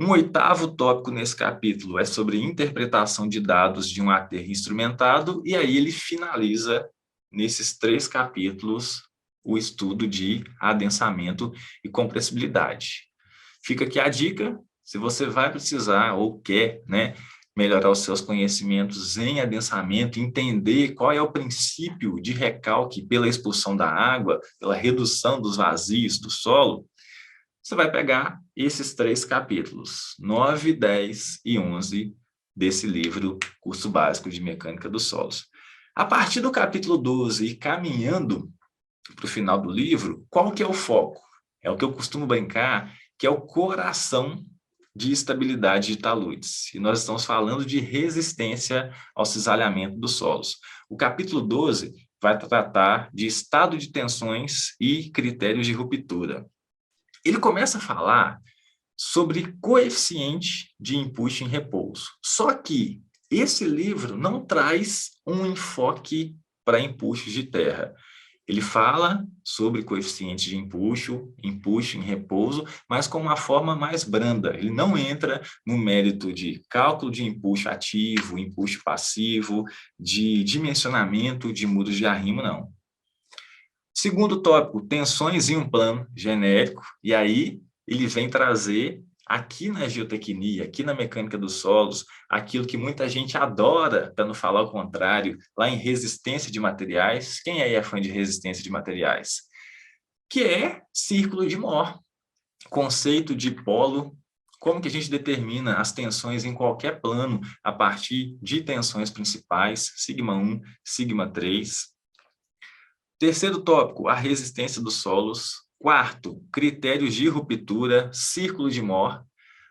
Um oitavo tópico nesse capítulo é sobre interpretação de dados de um aterro instrumentado, e aí ele finaliza, nesses 3 capítulos, o estudo de adensamento e compressibilidade. Fica aqui a dica. Se você vai precisar ou quer, né, melhorar os seus conhecimentos em adensamento, entender qual é o princípio de recalque pela expulsão da água, pela redução dos vazios do solo, Você vai pegar esses 3 capítulos, 9, 10 e 11 desse livro, Curso Básico de Mecânica dos Solos. A partir do capítulo 12 e caminhando para o final do livro, qual que é o foco? É o que eu costumo brincar, que é o coração de estabilidade de taludes. E nós estamos falando de resistência ao cisalhamento dos solos. O capítulo 12 vai tratar de estado de tensões e critérios de ruptura. Ele começa a falar sobre coeficiente de empuxo em repouso. Só que esse livro não traz um enfoque para empuxos de terra. Ele fala sobre coeficientes de empuxo em repouso, mas com uma forma mais branda. Ele não entra no mérito de cálculo de empuxo ativo, empuxo passivo, de dimensionamento de muros de arrimo, não. Segundo tópico, tensões em um plano genérico, e aí ele vem trazer aqui na geotecnia, aqui na mecânica dos solos, aquilo que muita gente adora, para não falar o contrário, lá em resistência de materiais. Quem aí é fã de resistência de materiais? Que é círculo de Mohr, conceito de polo, como que a gente determina as tensões em qualquer plano a partir de tensões principais, σ1, σ3. Terceiro tópico, a resistência dos solos. Quarto, critérios de ruptura, círculo de Mohr.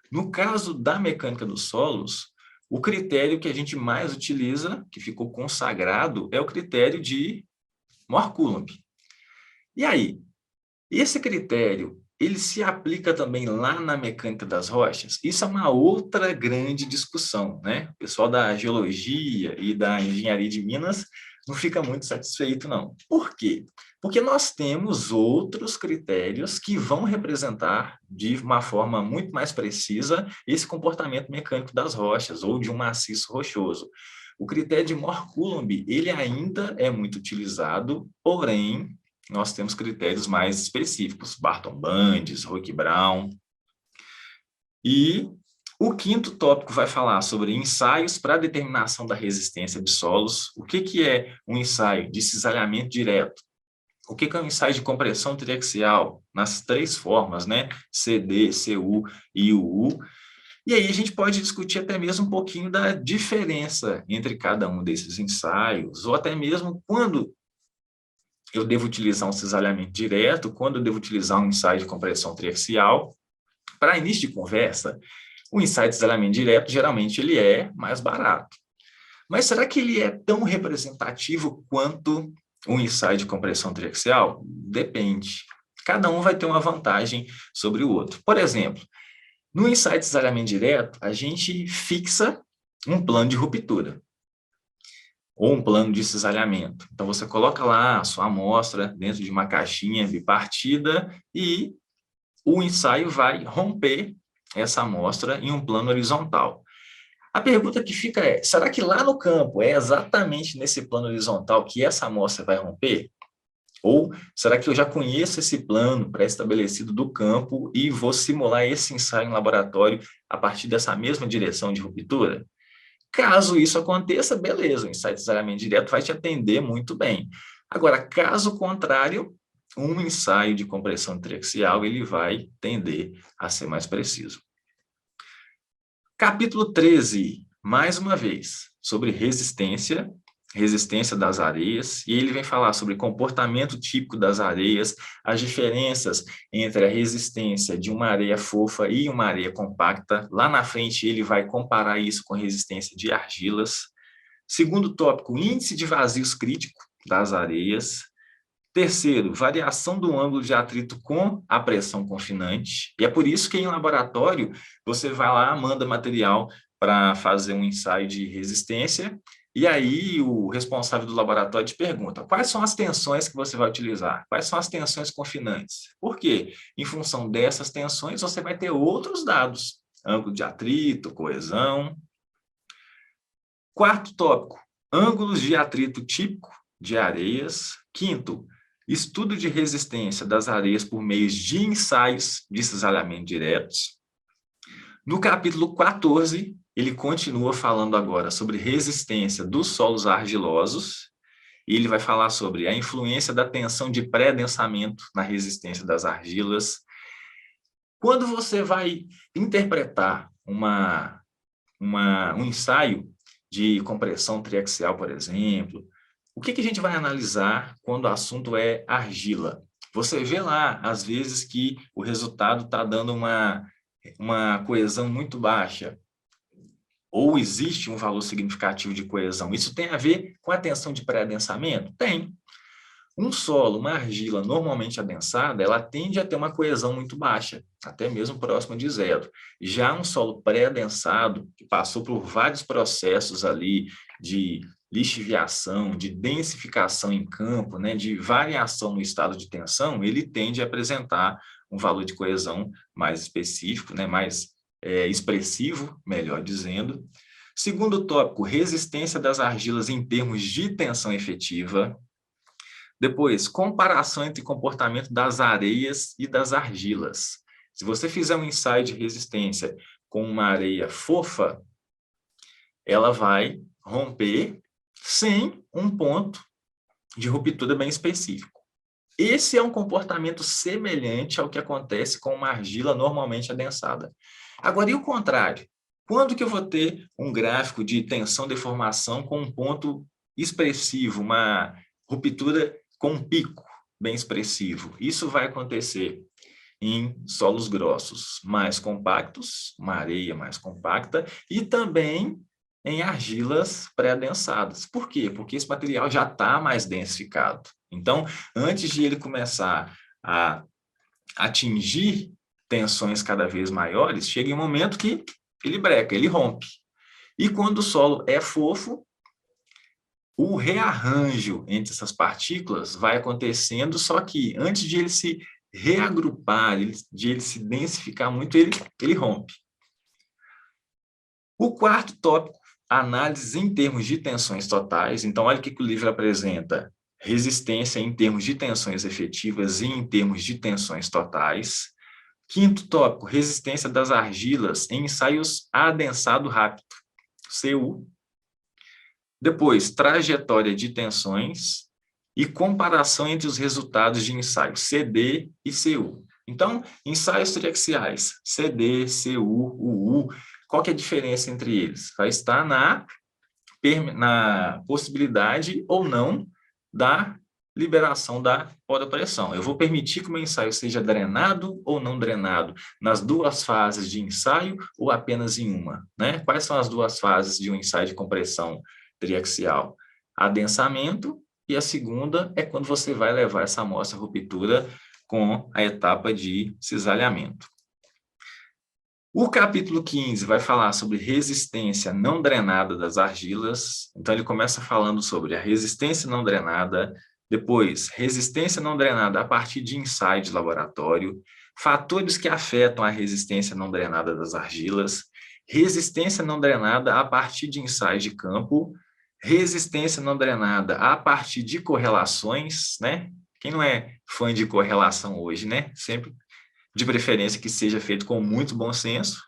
No caso da mecânica dos solos, o critério que a gente mais utiliza, que ficou consagrado, é o critério de Mohr-Coulomb. E aí, esse critério, ele se aplica também lá na mecânica das rochas? Isso é uma outra grande discussão, né? O pessoal da geologia e da engenharia de Minas não fica muito satisfeito, não. Por quê? Porque nós temos outros critérios que vão representar de uma forma muito mais precisa esse comportamento mecânico das rochas ou de um maciço rochoso. O critério de Mohr-Coulomb, ele ainda é muito utilizado, porém, nós temos critérios mais específicos, Barton-Bandes, Roque-Brown. E o quinto tópico vai falar sobre ensaios para determinação da resistência de solos. O que é um ensaio de cisalhamento direto? O que é um ensaio de compressão triaxial? Nas 3 formas, né? CD, CU e UU. E aí a gente pode discutir até mesmo um pouquinho da diferença entre cada um desses ensaios, ou até mesmo quando eu devo utilizar um cisalhamento direto, quando eu devo utilizar um ensaio de compressão triaxial. Para início de conversa, o ensaio de cisalhamento direto, geralmente, ele é mais barato. Mas será que ele é tão representativo quanto um ensaio de compressão triaxial? Depende. Cada um vai ter uma vantagem sobre o outro. Por exemplo, no ensaio de cisalhamento direto, a gente fixa um plano de ruptura ou um plano de cisalhamento. Então, você coloca lá a sua amostra dentro de uma caixinha bipartida e o ensaio vai romper essa amostra em um plano horizontal. A pergunta que fica é, será que lá no campo é exatamente nesse plano horizontal que essa amostra vai romper? Ou será que eu já conheço esse plano pré-estabelecido do campo e vou simular esse ensaio em laboratório a partir dessa mesma direção de ruptura? Caso isso aconteça, beleza, o ensaio de cisalhamento direto vai te atender muito bem. Agora, caso contrário, um ensaio de compressão triaxial ele vai tender a ser mais preciso. Capítulo 13, mais uma vez, sobre resistência das areias, e ele vem falar sobre comportamento típico das areias, as diferenças entre a resistência de uma areia fofa e uma areia compacta. Lá na frente ele vai comparar isso com resistência de argilas. Segundo tópico, índice de vazios crítico das areias. Terceiro, variação do ângulo de atrito com a pressão confinante. E é por isso que em laboratório você vai lá, manda material para fazer um ensaio de resistência, e aí o responsável do laboratório te pergunta quais são as tensões que você vai utilizar, quais são as tensões confinantes. Por quê? Em função dessas tensões, você vai ter outros dados, ângulo de atrito, coesão. Quarto tópico, ângulos de atrito típico de areias. Quinto, estudo de resistência das areias por meio de ensaios de cisalhamento diretos. No capítulo 14, ele continua falando agora sobre resistência dos solos argilosos, e ele vai falar sobre a influência da tensão de pré-densamento na resistência das argilas. Quando você vai interpretar um ensaio de compressão triaxial, por exemplo, o que a gente vai analisar quando o assunto é argila? Você vê lá, às vezes, que o resultado está dando uma coesão muito baixa, ou existe um valor significativo de coesão. Isso tem a ver com a tensão de pré-adensamento? Tem. Um solo, uma argila normalmente adensada, ela tende a ter uma coesão muito baixa, até mesmo próxima de zero. Já um solo pré-adensado, que passou por vários processos ali de lixiviação, de densificação em campo, né, de variação no estado de tensão, ele tende a apresentar um valor de coesão mais específico, né, mais expressivo, melhor dizendo. Segundo tópico, resistência das argilas em termos de tensão efetiva. Depois, comparação entre comportamento das areias e das argilas. Se você fizer um ensaio de resistência com uma areia fofa, ela vai romper sem um ponto de ruptura bem específico. Esse é um comportamento semelhante ao que acontece com uma argila normalmente adensada. Agora, e o contrário? Quando que eu vou ter um gráfico de tensão-deformação com um ponto expressivo, uma ruptura com um pico bem expressivo? Isso vai acontecer em solos grossos mais compactos, uma areia mais compacta, e também em argilas pré-adensadas. Por quê? Porque esse material já está mais densificado. Então, antes de ele começar a atingir tensões cada vez maiores, chega um momento que ele breca, ele rompe. E quando o solo é fofo, o rearranjo entre essas partículas vai acontecendo, só que antes de ele se reagrupar, de ele se densificar muito, ele rompe. O quarto tópico, análise em termos de tensões totais. Então, olha o que o livro apresenta. Resistência em termos de tensões efetivas e em termos de tensões totais. Quinto tópico, resistência das argilas em ensaios adensado rápido, CU. Depois, trajetória de tensões e comparação entre os resultados de ensaios CD e CU. Então, ensaios triaxiais, CD, CU, UU, qual que é a diferença entre eles? Vai estar na possibilidade ou não da liberação da podopressão. Eu vou permitir que o meu ensaio seja drenado ou não drenado nas duas fases de ensaio ou apenas em uma, né? Quais são as duas fases de um ensaio de compressão triaxial? Adensamento, e a segunda é quando você vai levar essa amostra à ruptura com a etapa de cisalhamento. O capítulo 15 vai falar sobre resistência não drenada das argilas. Então, ele começa falando sobre a resistência não drenada, depois, resistência não drenada a partir de ensaio de laboratório, fatores que afetam a resistência não drenada das argilas, resistência não drenada a partir de ensaios de campo, resistência não drenada a partir de correlações, né? Quem não é fã de correlação hoje, né? Sempre de preferência que seja feito com muito bom senso,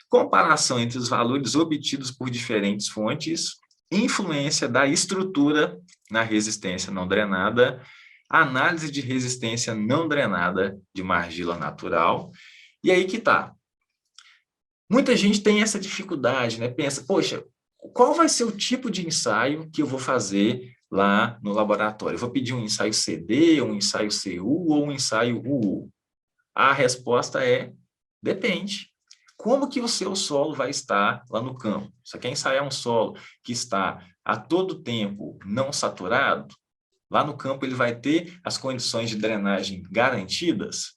comparação entre os valores obtidos por diferentes fontes, influência da estrutura na resistência não drenada, análise de resistência não drenada de uma argila natural, e aí que está. Muita gente tem essa dificuldade, né? Pensa, poxa, qual vai ser o tipo de ensaio que eu vou fazer lá no laboratório? Eu vou pedir um ensaio CD, um ensaio CU ou um ensaio UU? A resposta é: depende. Como que o seu solo vai estar lá no campo? Você quer ensaiar um solo que está a todo tempo não saturado? Lá no campo ele vai ter as condições de drenagem garantidas?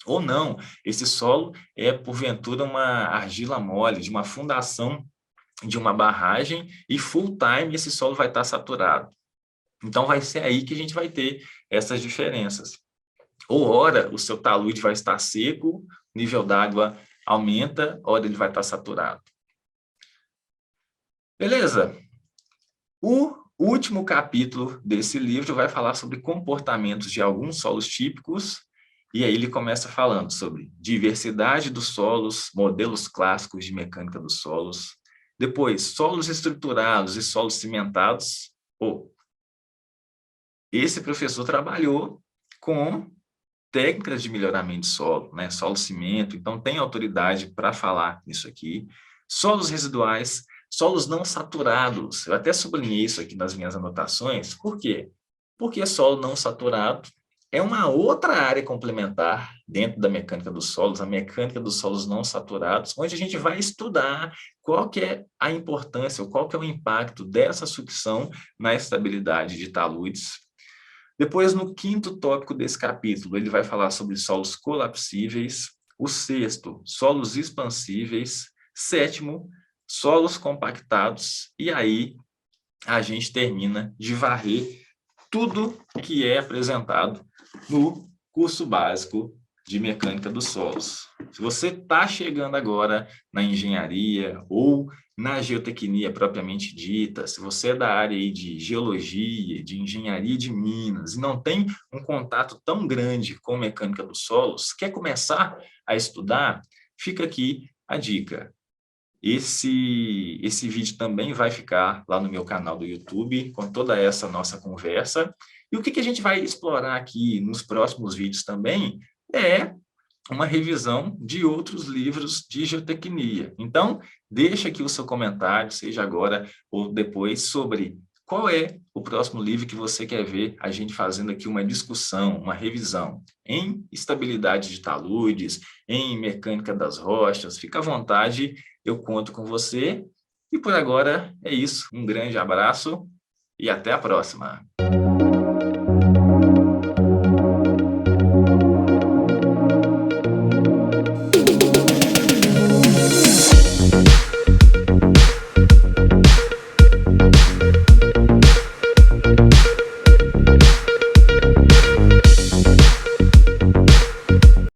Ou não? Esse solo é, porventura, uma argila mole, de uma fundação de uma barragem, e full time esse solo vai estar saturado. Então, vai ser aí que a gente vai ter essas diferenças. Ou ora o seu talude vai estar seco, nível d'água aumenta, ora ele vai estar saturado. Beleza? O último capítulo desse livro vai falar sobre comportamentos de alguns solos típicos, e aí ele começa falando sobre diversidade dos solos, modelos clássicos de mecânica dos solos, depois solos estruturados e solos cimentados. Esse professor trabalhou com técnicas de melhoramento de solo, né? Solo-cimento, então tem autoridade para falar nisso aqui. Solos residuais, solos não saturados. Eu até sublinhei isso aqui nas minhas anotações. Por quê? Porque solo não saturado é uma outra área complementar dentro da mecânica dos solos, a mecânica dos solos não saturados, onde a gente vai estudar qual que é a importância, ou qual que é o impacto dessa sucção na estabilidade de taludes. Depois, no quinto tópico desse capítulo, ele vai falar sobre solos colapsíveis. O sexto, solos expansíveis. Sétimo, solos compactados. E aí, a gente termina de varrer tudo que é apresentado no curso básico de mecânica dos solos. Se você está chegando agora na engenharia ou na geotecnia propriamente dita, se você é da área aí de geologia, de engenharia de minas e não tem um contato tão grande com mecânica dos solos, quer começar a estudar, fica aqui a dica. Esse vídeo também vai ficar lá no meu canal do YouTube, com toda essa nossa conversa. E o que a gente vai explorar aqui nos próximos vídeos também é uma revisão de outros livros de geotecnia. Então, deixa aqui o seu comentário, seja agora ou depois, sobre qual é o próximo livro que você quer ver a gente fazendo aqui uma discussão, uma revisão em estabilidade de taludes, em mecânica das rochas. Fica à vontade, eu conto com você. E por agora é isso. Um grande abraço e até a próxima.